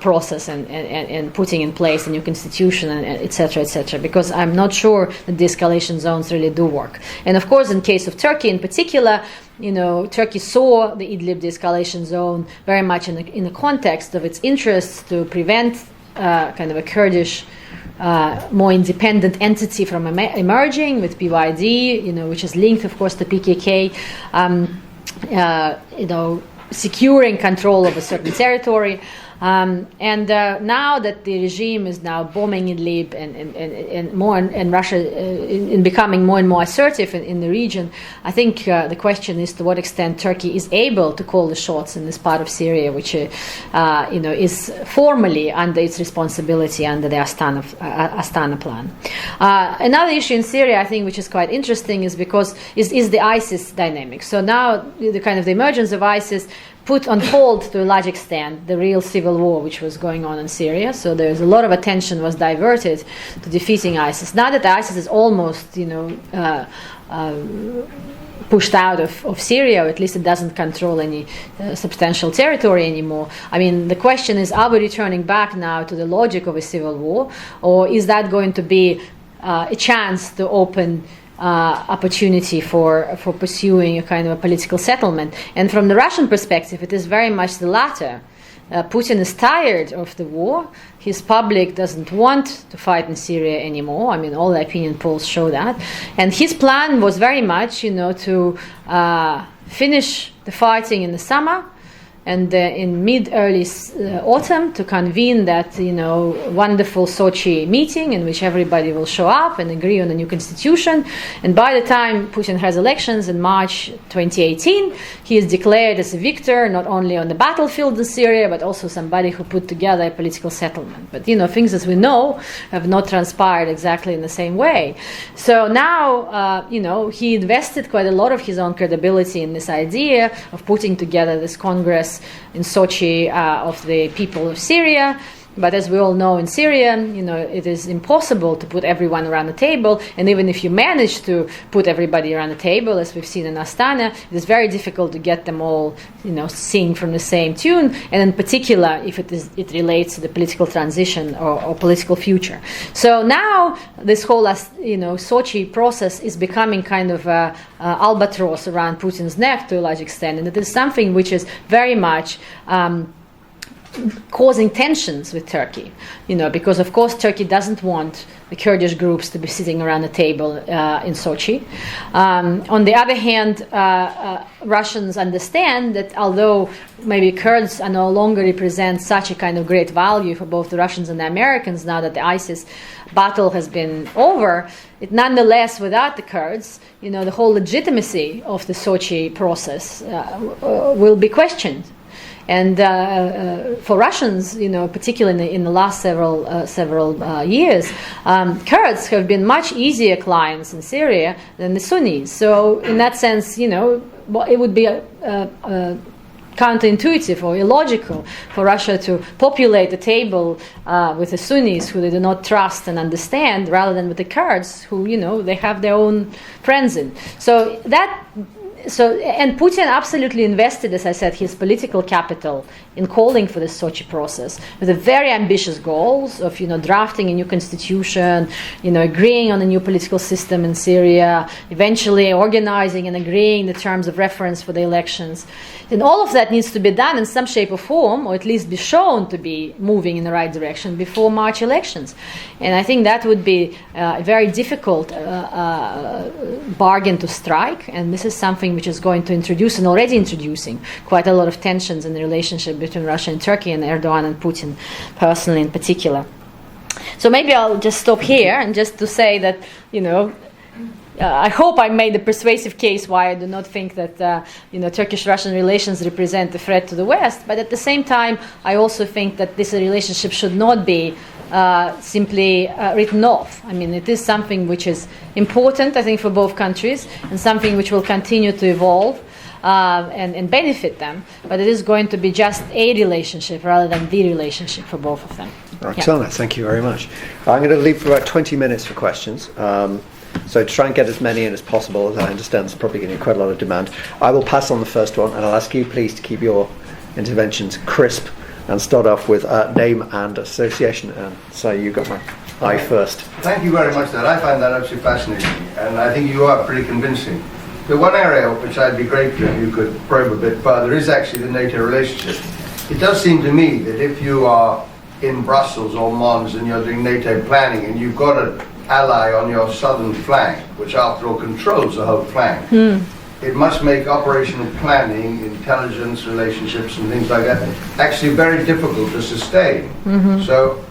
process and putting in place a new constitution, and et cetera, because I'm not sure that de-escalation zones really do work. And of course, in case of Turkey in particular, Turkey saw the Idlib de-escalation zone very much in the context of its interests to prevent kind of a Kurdish more independent entity from emerging with PYD, which is linked, of course, to PKK, securing control of a certain territory. And now that the regime is now bombing Idlib and Russia in becoming more and more assertive in the region, I think the question is to what extent Turkey is able to call the shots in this part of Syria, which is formally under its responsibility under the Astana plan. Another issue in Syria, I think, which is quite interesting, is the ISIS dynamic. So now the emergence of ISIS put on hold to a large extent the real civil war which was going on in Syria. So there's a lot of attention was diverted to defeating ISIS. Now that ISIS is almost, pushed out of Syria, or at least it doesn't control any substantial territory anymore. I mean, the question is, are we returning back now to the logic of a civil war, or is that going to be a chance to open opportunity for pursuing a kind of a political settlement? And from the Russian perspective, it is very much the latter. Putin is tired of the war. His public doesn't want to fight in Syria anymore. I mean, all the opinion polls show that. And his plan was very much, to finish the fighting in the summer and in mid-early autumn to convene that wonderful Sochi meeting in which everybody will show up and agree on a new constitution. And by the time Putin has elections in March 2018, he is declared as a victor, not only on the battlefield in Syria, but also somebody who put together a political settlement. But things, as we know, have not transpired exactly in the same way. So now, he invested quite a lot of his own credibility in this idea of putting together this Congress in Sochi of the people of Syria. But as we all know, in Syria, it is impossible to put everyone around the table. And even if you manage to put everybody around the table, as we've seen in Astana, it is very difficult to get them all, sing from the same tune. And in particular, if it relates to the political transition or political future. So now this whole, Sochi process is becoming kind of a albatross around Putin's neck to a large extent, and it is something which is very much causing tensions with Turkey, because of course Turkey doesn't want the Kurdish groups to be sitting around the table in Sochi. On the other hand, Russians understand that although maybe Kurds are no longer represent such a kind of great value for both the Russians and the Americans now that the ISIS battle has been over, it nonetheless, without the Kurds, the whole legitimacy of the Sochi process will be questioned. And for Russians, particularly in the last several years, Kurds have been much easier clients in Syria than the Sunnis. So in that sense, it would be counterintuitive or illogical for Russia to populate the table with the Sunnis who they do not trust and understand, rather than with the Kurds who, they have their own friends in. And Putin absolutely invested, as I said, his political capital in calling for the Sochi process with the very ambitious goals of, drafting a new constitution, agreeing on a new political system in Syria, eventually organizing and agreeing the terms of reference for the elections. And all of that needs to be done in some shape or form, or at least be shown to be moving in the right direction before March elections. And I think that would be a very difficult bargain to strike, and this is something which is going to introduce, and already introducing, quite a lot of tensions in the relationship between Russia and Turkey, and Erdogan and Putin personally in particular. So maybe I'll just stop here, and just to say that, I hope I made a persuasive case why I do not think that Turkish-Russian relations represent a threat to the West. But at the same time, I also think that this relationship should not be simply written off. I mean, it is something which is important, I think, for both countries, and something which will continue to evolve and benefit them. But it is going to be just a relationship rather than the relationship for both of them. Roxana, thank you very much. I'm going to leave for about 20 minutes for questions. So to try and get as many in as possible, as I understand, there's probably going to be quite a lot of demand. I will pass on the first one, and I'll ask you, please, to keep your interventions crisp and start off with name and association. And so you got my eye first. Thank you very much, I find that absolutely fascinating, and I think you are pretty convincing. The one area which I'd be grateful if you could probe a bit further is actually the NATO relationship. It does seem to me that if you are in Brussels or Mons and you're doing NATO planning and you've got an ally on your southern flank, which after all controls the whole flank, it must make operational planning, intelligence, relationships and things like that actually very difficult to sustain. So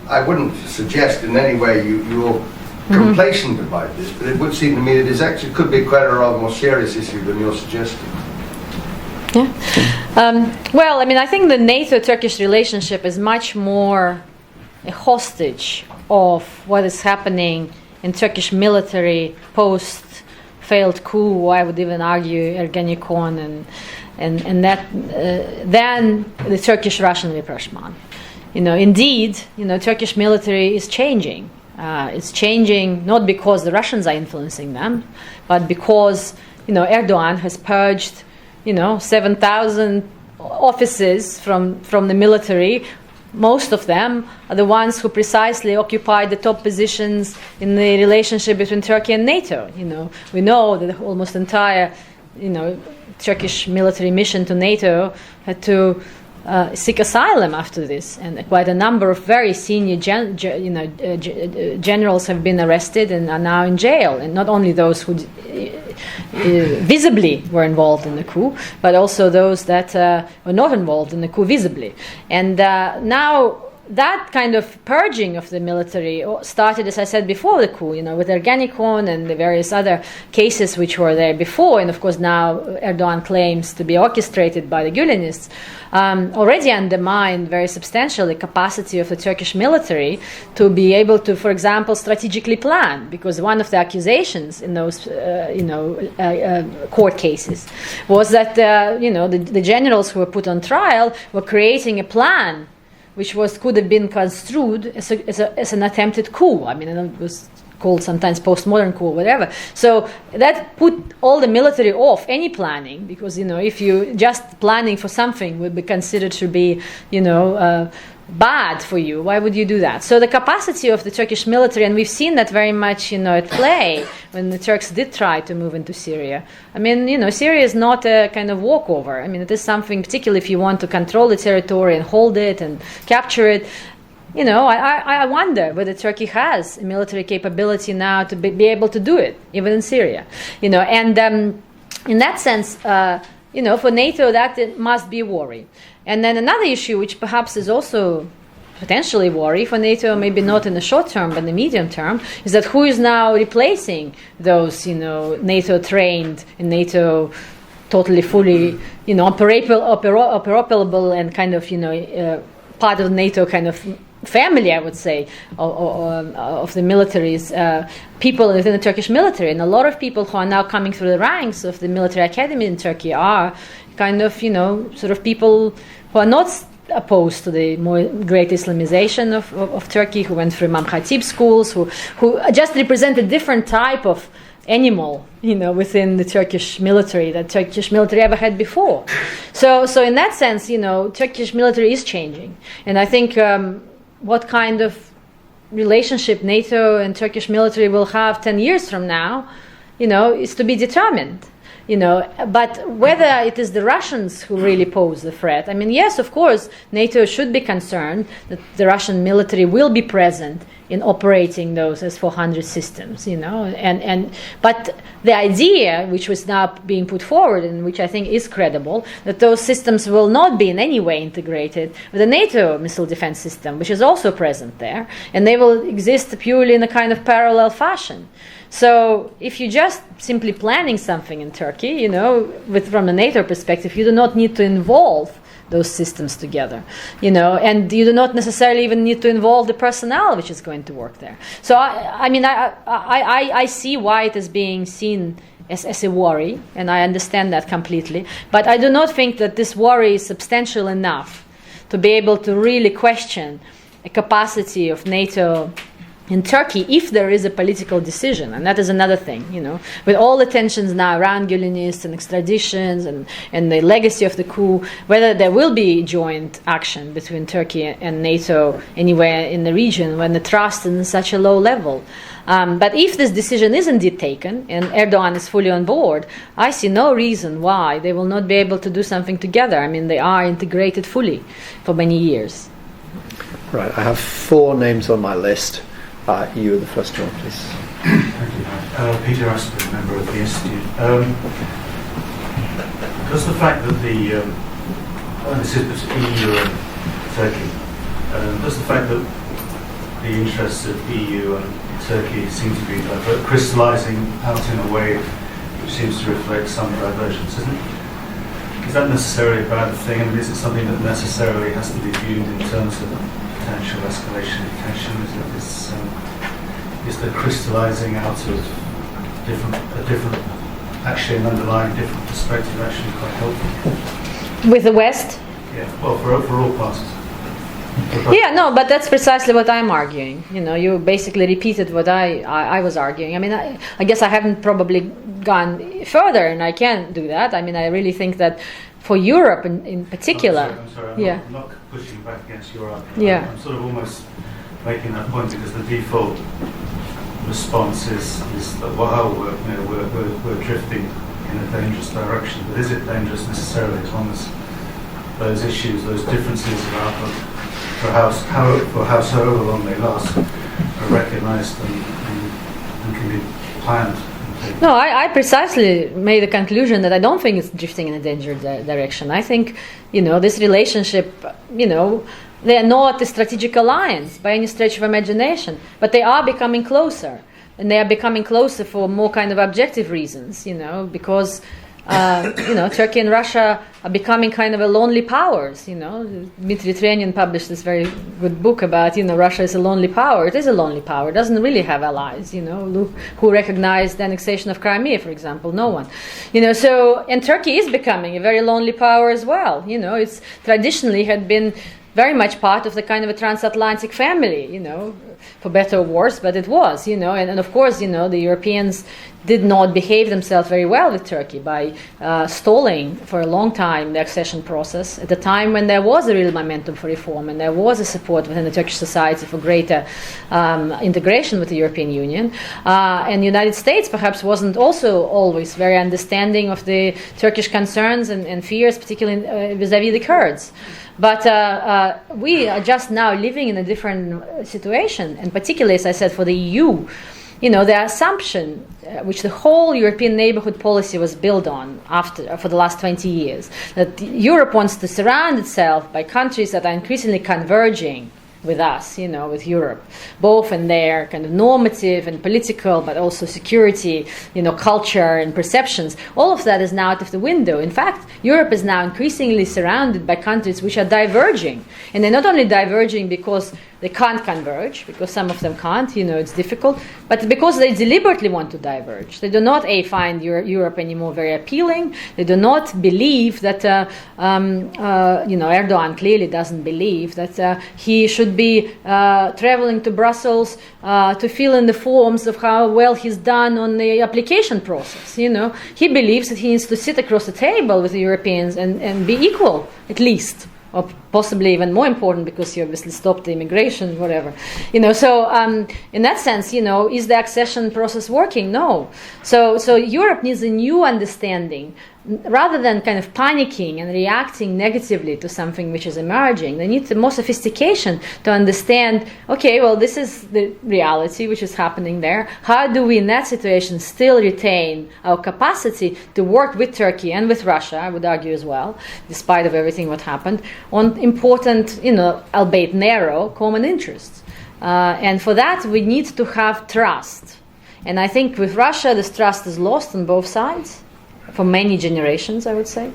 I wouldn't suggest in any way you're complacent about this, but it would seem to me that it actually could be quite a rather more serious issue than you're suggesting. Well, I mean, I think the NATO-Turkish relationship is much more a hostage of what is happening in Turkish military post-failed coup. I would even argue Ergenekon and that than the Turkish-Russian rapprochement. Indeed, Turkish military is changing. It's changing not because the Russians are influencing them, but because Erdogan has purged 7,000 officers from the military. Most of them are the ones who precisely occupy the top positions in the relationship between Turkey and NATO. We know that the almost entire, Turkish military mission to NATO had to seek asylum after this, and quite a number of very senior generals have been arrested and are now in jail. And not only those who visibly were involved in the coup, but also those that were not involved in the coup visibly. And now that kind of purging of the military started, as I said before the coup, with Ergenekon and the various other cases which were there before, and of course now Erdogan claims to be orchestrated by the Gülenists, already undermined very substantially the capacity of the Turkish military to be able to, for example, strategically plan, because one of the accusations in those, court cases was that, the generals who were put on trial were creating a plan which could have been construed as an attempted coup. I mean, it was called sometimes postmodern coup or whatever. So that put all the military off any planning, because, if you just planning for something would be considered to be, bad for you, why would you do that? So the capacity of the Turkish military, and we've seen that very much, at play when the Turks did try to move into Syria. I mean, Syria is not a kind of walkover. I mean, it is something, particularly if you want to control the territory and hold it and capture it. I wonder whether Turkey has a military capability now to be able to do it, even in Syria. And in that sense, for NATO, that it must be a worry. And then another issue, which perhaps is also potentially a worry for NATO, maybe not in the short term, but in the medium term, is that who is now replacing those, NATO trained and NATO totally, fully, operable and kind of, part of NATO kind of family, I would say, of the militaries, people within the Turkish military. And a lot of people who are now coming through the ranks of the military academy in Turkey are kind of, sort of people who are not opposed to the more great Islamization of Turkey, who went through Imam Khatib schools, who just represent a different type of animal, within the Turkish military that Turkish military ever had before. So in that sense, Turkish military is changing. And I think what kind of relationship NATO and Turkish military will have 10 years from now, is to be determined. But whether it is the Russians who really pose the threat, I mean, yes, of course, NATO should be concerned that the Russian military will be present in operating those S-400 systems, but the idea, which was now being put forward and which I think is credible, that those systems will not be in any way integrated with the NATO missile defense system, which is also present there, and they will exist purely in a kind of parallel fashion. So if you're just simply planning something in Turkey, from a NATO perspective, you do not need to involve those systems together, and you do not necessarily even need to involve the personnel which is going to work there. So I see why it is being seen as a worry, and I understand that completely. But I do not think that this worry is substantial enough to be able to really question a capacity of NATO in Turkey, if there is a political decision. And that is another thing, with all the tensions now around Gülenists and extraditions and the legacy of the coup, whether there will be joint action between Turkey and NATO anywhere in the region when the trust is in such a low level. But if this decision is indeed taken and Erdogan is fully on board, I see no reason why they will not be able to do something together. I mean, they are integrated fully for many years. Right, I have 4 names on my list. You are the first one, please. Thank you. Peter Asper, member of the Institute. Does the fact that this is EU and Turkey, does the fact that the interests of EU and Turkey seem to be crystallising out in a way which seems to reflect some divergence, isn't it? Is that necessarily a bad thing, and is it something that necessarily has to be viewed in terms of potential escalation of tension? Is the crystallising out of actually an underlying different perspective actually quite helpful? With the West? Yeah, well, for all parties. Yeah, no, but that's precisely what I'm arguing. You basically repeated what I was arguing. I mean, I guess I haven't probably gone further, and I can't do that. I mean, I really think that for Europe in particular... I'm sorry, I'm not pushing back against your argument. Yeah. I'm sort of almost making that point because the default response is that, wow, we're drifting in a dangerous direction. But is it dangerous necessarily as long as those issues, those differences of outlook, for however long they last, are recognised and can be planned and taking? No, I precisely made the conclusion that I don't think it's drifting in a dangerous direction. I think, this relationship, they are not a strategic alliance by any stretch of imagination, but they are becoming closer. And they are becoming closer for more kind of objective reasons, because, Turkey and Russia are becoming kind of a lonely powers, Dmitry Trenin published this very good book about, Russia is a lonely power. It is a lonely power. It doesn't really have allies, who recognized the annexation of Crimea, for example. No one. And Turkey is becoming a very lonely power as well. It's traditionally had been very much part of the kind of a transatlantic family, for better or worse, but it was, and of course, the Europeans did not behave themselves very well with Turkey by stalling for a long time the accession process at the time when there was a real momentum for reform and there was a support within the Turkish society for greater integration with the European Union. And the United States perhaps wasn't also always very understanding of the Turkish concerns and fears, particularly vis-a-vis the Kurds. But we are just now living in a different situation, and particularly, as I said, for the EU, the assumption which the whole European neighborhood policy was built on for the last 20 years, that Europe wants to surround itself by countries that are increasingly converging with us, with Europe, both in their kind of normative and political, but also security, culture and perceptions. All of that is now out of the window. In fact, Europe is now increasingly surrounded by countries which are diverging. And they're not only diverging because they can't converge, because some of them can't, it's difficult, but because they deliberately want to diverge. They do not, find Europe anymore very appealing. They do not believe that, Erdogan clearly doesn't believe that he should be traveling to Brussels to fill in the forms of how well he's done on the application process. He believes that he needs to sit across the table with the Europeans and be equal, at least. Or possibly even more important because he obviously stopped the immigration, whatever. So in that sense, is the accession process working? No. So Europe needs a new understanding. Rather than kind of panicking and reacting negatively to something which is emerging, they need more sophistication to understand, okay, well, this is the reality which is happening there. How do we in that situation still retain our capacity to work with Turkey and with Russia, I would argue as well, despite of everything what happened, on important, albeit narrow, common interests. And for that, we need to have trust. And I think with Russia, this trust is lost on both sides. For many generations, I would say.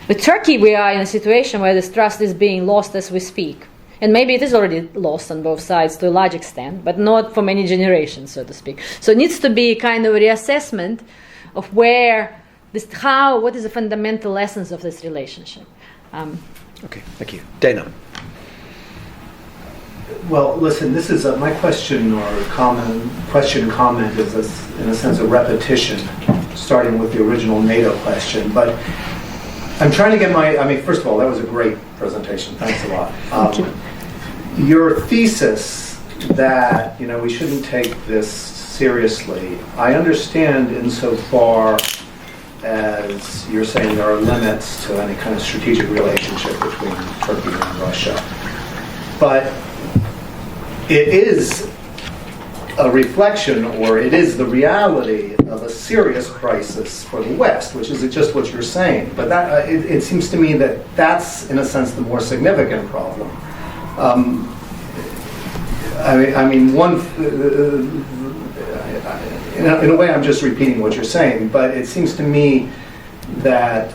With Turkey, we are in a situation where this trust is being lost as we speak. And maybe it is already lost on both sides to a large extent, but not for many generations, so to speak. So it needs to be kind of a reassessment of what is the fundamental essence of this relationship. Okay, thank you. Dana. Well, listen, this is my question or comment is in a sense a repetition, starting with the original NATO question. But I'm trying to get first of all, that was a great presentation. Thanks a lot. Thank you. Your thesis that, we shouldn't take this seriously, I understand insofar as you're saying there are limits to any kind of strategic relationship between Turkey and Russia. But it is a reflection, or it is the reality of a serious crisis for the West, which is just what you're saying. But that it seems to me that that's, in a sense, the more significant problem. In a way, I'm just repeating what you're saying, but it seems to me that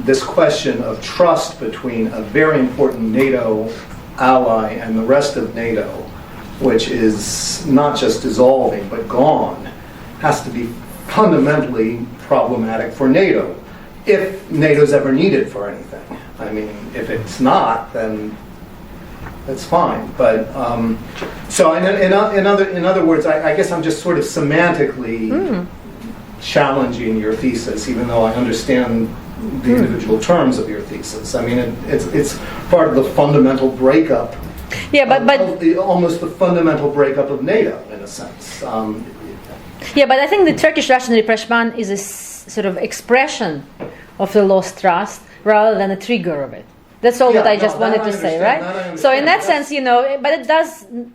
this question of trust between a very important NATO ally and the rest of NATO, which is not just dissolving but gone, has to be fundamentally problematic for NATO, if NATO's ever needed for anything. If it's not, then that's fine. But so in other words, I guess I'm just sort of semantically challenging your thesis, even though I understand the individual terms of your thesis. It's part of the fundamental breakup. Yeah, but almost the fundamental breakup of NATO, in a sense. Yeah, but I think the Turkish-Russian rapprochement is a sort of expression of the lost trust rather than a trigger of it. That's all Yeah, what I no, just that wanted I to say, understand, right? that I So in understand, that yes. sense,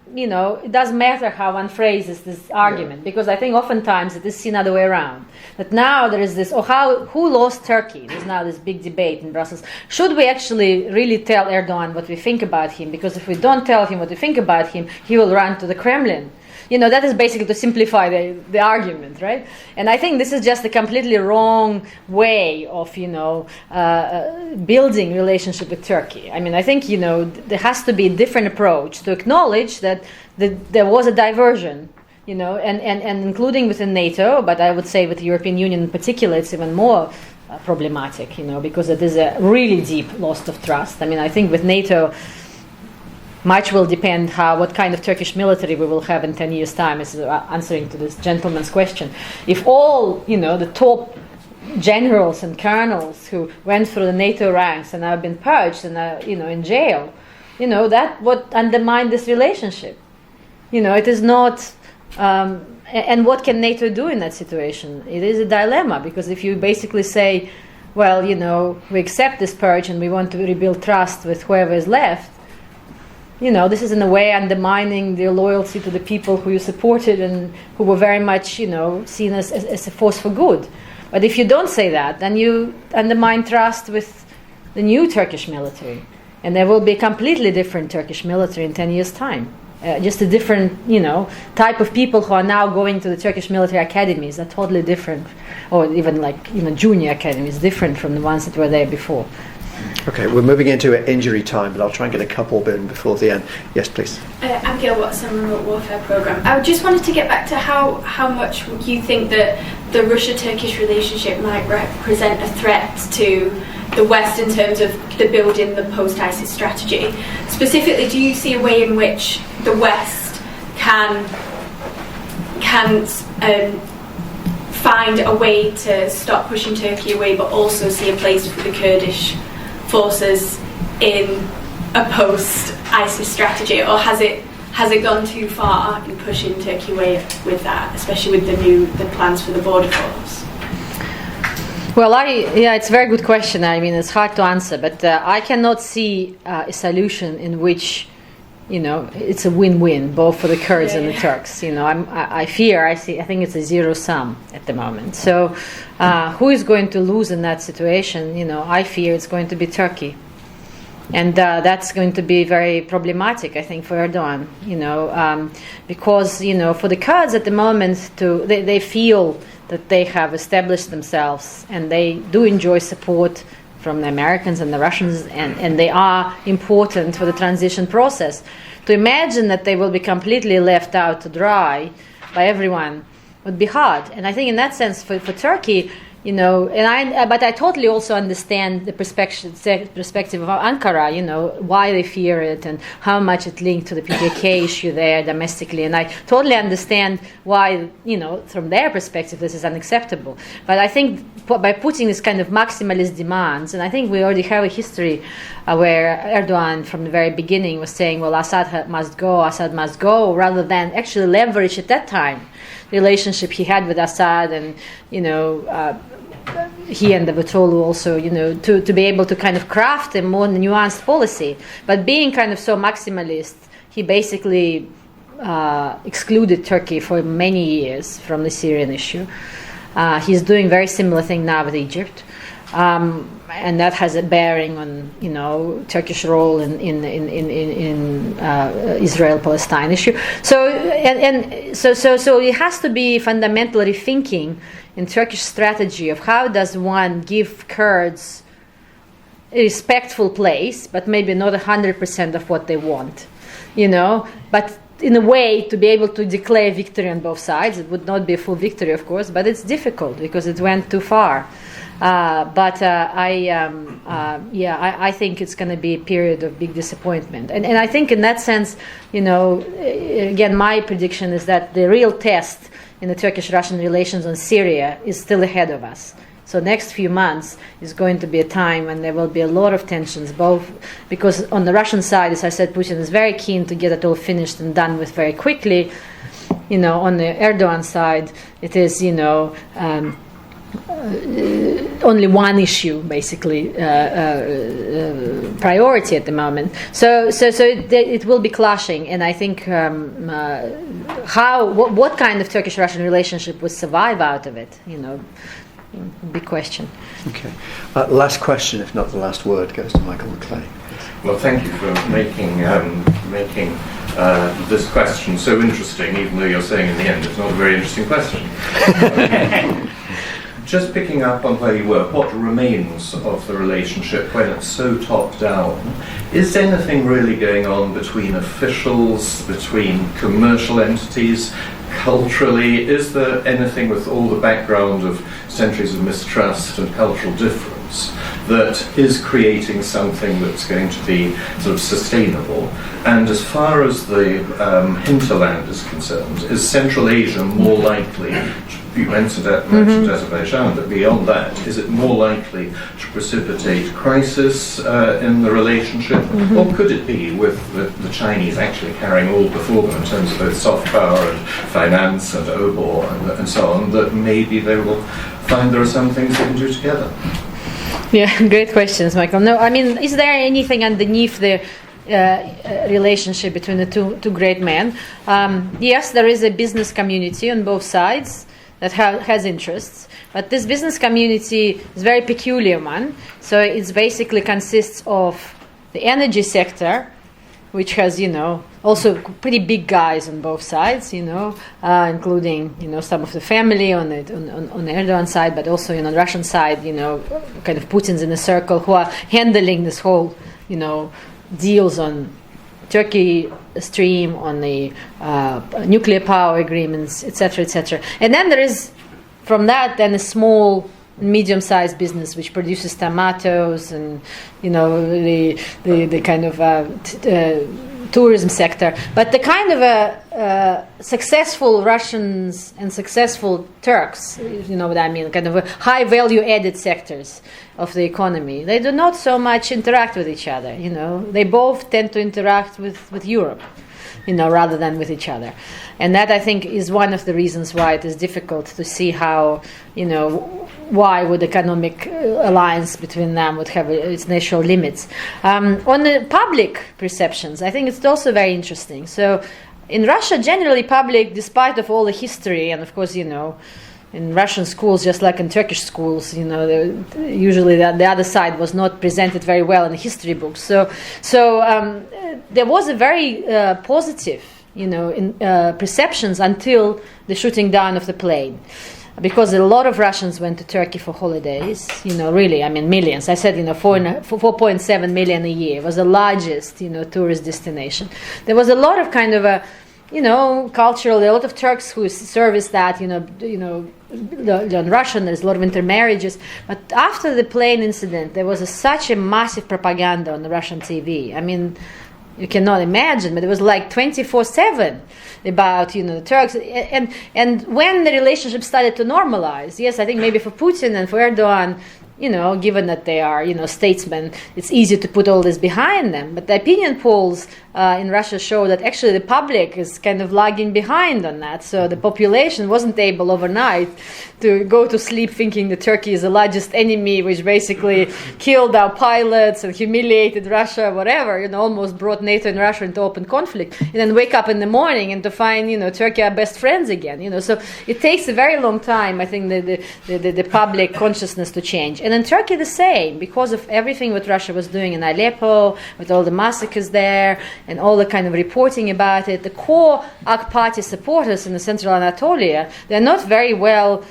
but it does matter how one phrases this argument, because I think oftentimes it is seen other way around. That now there is this, who lost Turkey? There's now this big debate in Brussels. Should we actually really tell Erdogan what we think about him? Because if we don't tell him what we think about him, he will run to the Kremlin. That is basically to simplify the argument, right? And I think this is just a completely wrong way of, building relationship with Turkey. I mean, I think, there has to be a different approach to acknowledge that there was a diversion, and including within NATO, but I would say with the European Union in particular, it's even more problematic, because it is a really deep loss of trust. I mean, I think with NATO, much will depend what kind of Turkish military we will have in 10 years' time, is answering to this gentleman's question. If all, the top generals and colonels who went through the NATO ranks and have been purged and are, in jail, that would undermine this relationship. It is not... and what can NATO do in that situation? It is a dilemma, because if you basically say, well, we accept this purge and we want to rebuild trust with whoever is left, this is in a way undermining their loyalty to the people who you supported and who were very much, seen as a force for good. But if you don't say that, then you undermine trust with the new Turkish military. And there will be a completely different Turkish military in 10 years' time. Just a different, type of people who are now going to the Turkish military academies are totally different. Or even junior academies, different from the ones that were there before. Okay, we're moving into injury time, but I'll try and get a couple in before the end. Yes, please. I'm Gail Watson, Remote Warfare Programme. I just wanted to get back to how much you think that the Russia-Turkish relationship might represent a threat to the West in terms of the building the post-ISIS strategy. Specifically, do you see a way in which the West can find a way to stop pushing Turkey away, but also see a place for the Kurdish forces in a post-ISIS strategy, or has it gone too far in pushing Turkey away with that, especially with the plans for the border force? Well, it's a very good question. I mean, it's hard to answer, but I cannot see a solution in which, it's a win-win both for the Kurds and the Turks. I think it's a zero sum at the moment. So, who is going to lose in that situation? I fear it's going to be Turkey, and that's going to be very problematic, I think, for Erdogan. Because for the Kurds at the moment, they feel that they have established themselves and they do enjoy support from the Americans and the Russians, and they are important for the transition process. To imagine that they will be completely left out to dry by everyone would be hard. And I think in that sense for Turkey, but I totally also understand the perspective of Ankara, why they fear it and how much it linked to the PKK issue there domestically. And I totally understand why, from their perspective, this is unacceptable. But I think by putting this kind of maximalist demands, and I think we already have a history where Erdogan from the very beginning was saying, well, Assad must go, rather than actually leverage at that time the relationship he had with Assad and, he and Davutoglu also, to be able to kind of craft a more nuanced policy. But being kind of so maximalist, he basically excluded Turkey for many years from the Syrian issue. He's doing very similar thing now with Egypt. And that has a bearing on, Turkish role in Israel-Palestine issue. So it has to be fundamental rethinking in Turkish strategy of how does one give Kurds a respectful place, but maybe not 100% of what they want, but in a way to be able to declare victory on both sides. It would not be a full victory, of course, but it's difficult because it went too far. I think it's going to be a period of big disappointment. And I think in that sense, again, my prediction is that the real test in the Turkish-Russian relations on Syria is still ahead of us. So next few months is going to be a time when there will be a lot of tensions, both because on the Russian side, as I said, Putin is very keen to get it all finished and done with very quickly. On the Erdogan side, it is, only one issue, basically, priority at the moment. So it will be clashing, and I think what kind of Turkish-Russian relationship will survive out of it, big question. Okay. Last question, if not the last word, goes to Michael McClay. Well, thank you for making this question so interesting, even though you're saying in the end it's not a very interesting question. Just picking up on where you were, what remains of the relationship when it's so top-down? Is anything really going on between officials, between commercial entities, culturally? Is there anything with all the background of centuries of mistrust and cultural difference that is creating something that's going to be sort of sustainable? And as far as the hinterland is concerned, is Central Asia more likely, you mentioned Azerbaijan, but beyond that, is it more likely to precipitate crisis in the relationship? Or could it be with the Chinese actually carrying all before them in terms of both soft power and finance and obor and so on, that maybe they will find there are some things they can do together? Yeah, great questions, Michael. No, I mean, is there anything underneath the relationship between the two great men? Yes, there is a business community on both sides that has interests, but this business community is a very peculiar one. So it basically consists of the energy sector, which has, also pretty big guys on both sides, including, some of the family on the Erdogan side, but also, on the Russian side, kind of Putin's in a circle who are handling this whole, deals on Turkey stream, on the nuclear power agreements, etc., etc. And then there is, from that, then a small, medium-sized business which produces tomatoes and, the kind of tourism sector. But the kind of successful Russians and successful Turks, you know what I mean, kind of high value-added sectors of the economy, they do not so much interact with each other. They both tend to interact with Europe, rather than with each other. And that, I think, is one of the reasons why it is difficult to see how, why would economic alliance between them would have its natural limits. On the public perceptions, I think it's also very interesting. So in Russia, generally public, despite of all the history, and of course, in Russian schools, just like in Turkish schools, usually the other side was not presented very well in the history books. So there was a very positive, perceptions until the shooting down of the plane, because a lot of Russians went to Turkey for holidays. Really, I mean, millions. I said, 4.7 million a year. It was the largest, tourist destination. There was a lot of kind of a cultural, a lot of Turks who service that, learn Russian. There's a lot of intermarriages. But after the plane incident, there was such a massive propaganda on the Russian TV. I mean, you cannot imagine, but it was like 24/7 about, the Turks. And when the relationship started to normalize, yes, I think maybe for Putin and for Erdogan, given that they are, statesmen, it's easy to put all this behind them. But the opinion polls in Russia show that actually the public is kind of lagging behind on that. So the population wasn't able overnight to go to sleep thinking that Turkey is the largest enemy, which basically killed our pilots and humiliated Russia, whatever, almost brought NATO and Russia into open conflict, and then wake up in the morning and to find, Turkey are best friends again, So it takes a very long time, I think, the public consciousness to change. And in Turkey, the same, because of everything what Russia was doing in Aleppo, with all the massacres there, and all the kind of reporting about it. The core AK Party supporters in the Central Anatolia, they're not very well,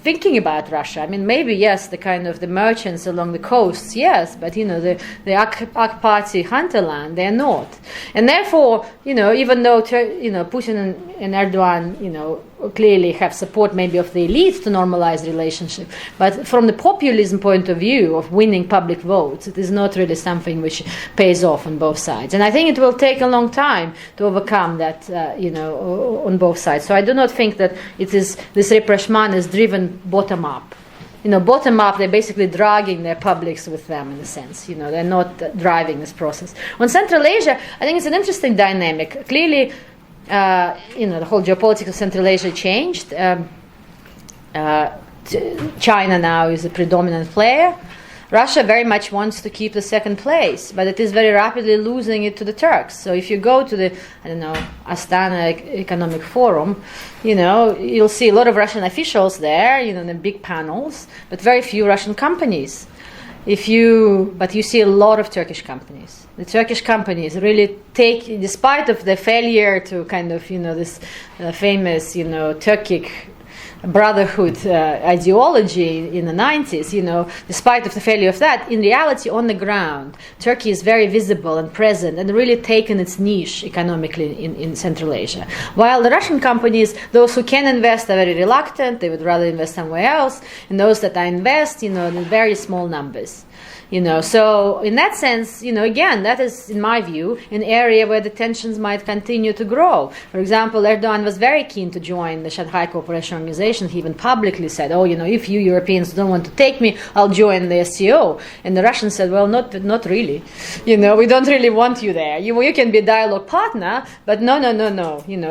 thinking about Russia. I mean, maybe, yes, the kind of the merchants along the coasts, yes, but, the AK Party hinterland, they're not. And therefore, even though, Putin and Erdogan, clearly have support maybe of the elite to normalize the relationship, but from the populism point of view of winning public votes, it is not really something which pays off on both sides. And I think it will take a long time to overcome that, on both sides. So I do not think that it is this rapprochement is driven bottom up. Bottom up, they're basically dragging their publics with them in a sense. They're not driving this process. On Central Asia, I think it's an interesting dynamic. Clearly, the whole geopolitics of Central Asia changed. China now is a predominant player. Russia very much wants to keep the second place, but it is very rapidly losing it to the Turks. So if you go to the, Astana Economic Forum, you'll see a lot of Russian officials there, in the big panels, but very few Russian companies. But you see a lot of Turkish companies. The Turkish companies really take, despite of the failure to kind of, this famous, Turkic brotherhood ideology in the 90s, despite of the failure of that, in reality, on the ground, Turkey is very visible and present and really taken its niche economically in Central Asia. While the Russian companies, those who can invest are very reluctant, they would rather invest somewhere else, and those that invest, in very small numbers. So in that sense, again, that is, in my view, an area where the tensions might continue to grow. For example, Erdogan was very keen to join the Shanghai Cooperation Organization. He even publicly said, if you Europeans don't want to take me, I'll join the SCO. And the Russians said, well, not really. We don't really want you there. You can be a dialogue partner, but no.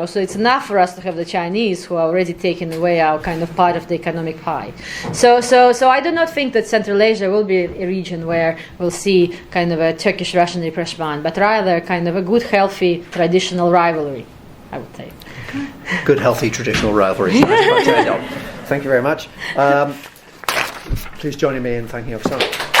So it's enough for us to have the Chinese who are already taking away our kind of part of the economic pie. So I do not think that Central Asia will be a region where we'll see kind of a Turkish-Russian rapprochement, but rather kind of a good, healthy, traditional rivalry, I would say. Good, healthy, traditional rivalry. Thank you very much. Please join me in thanking Oksana.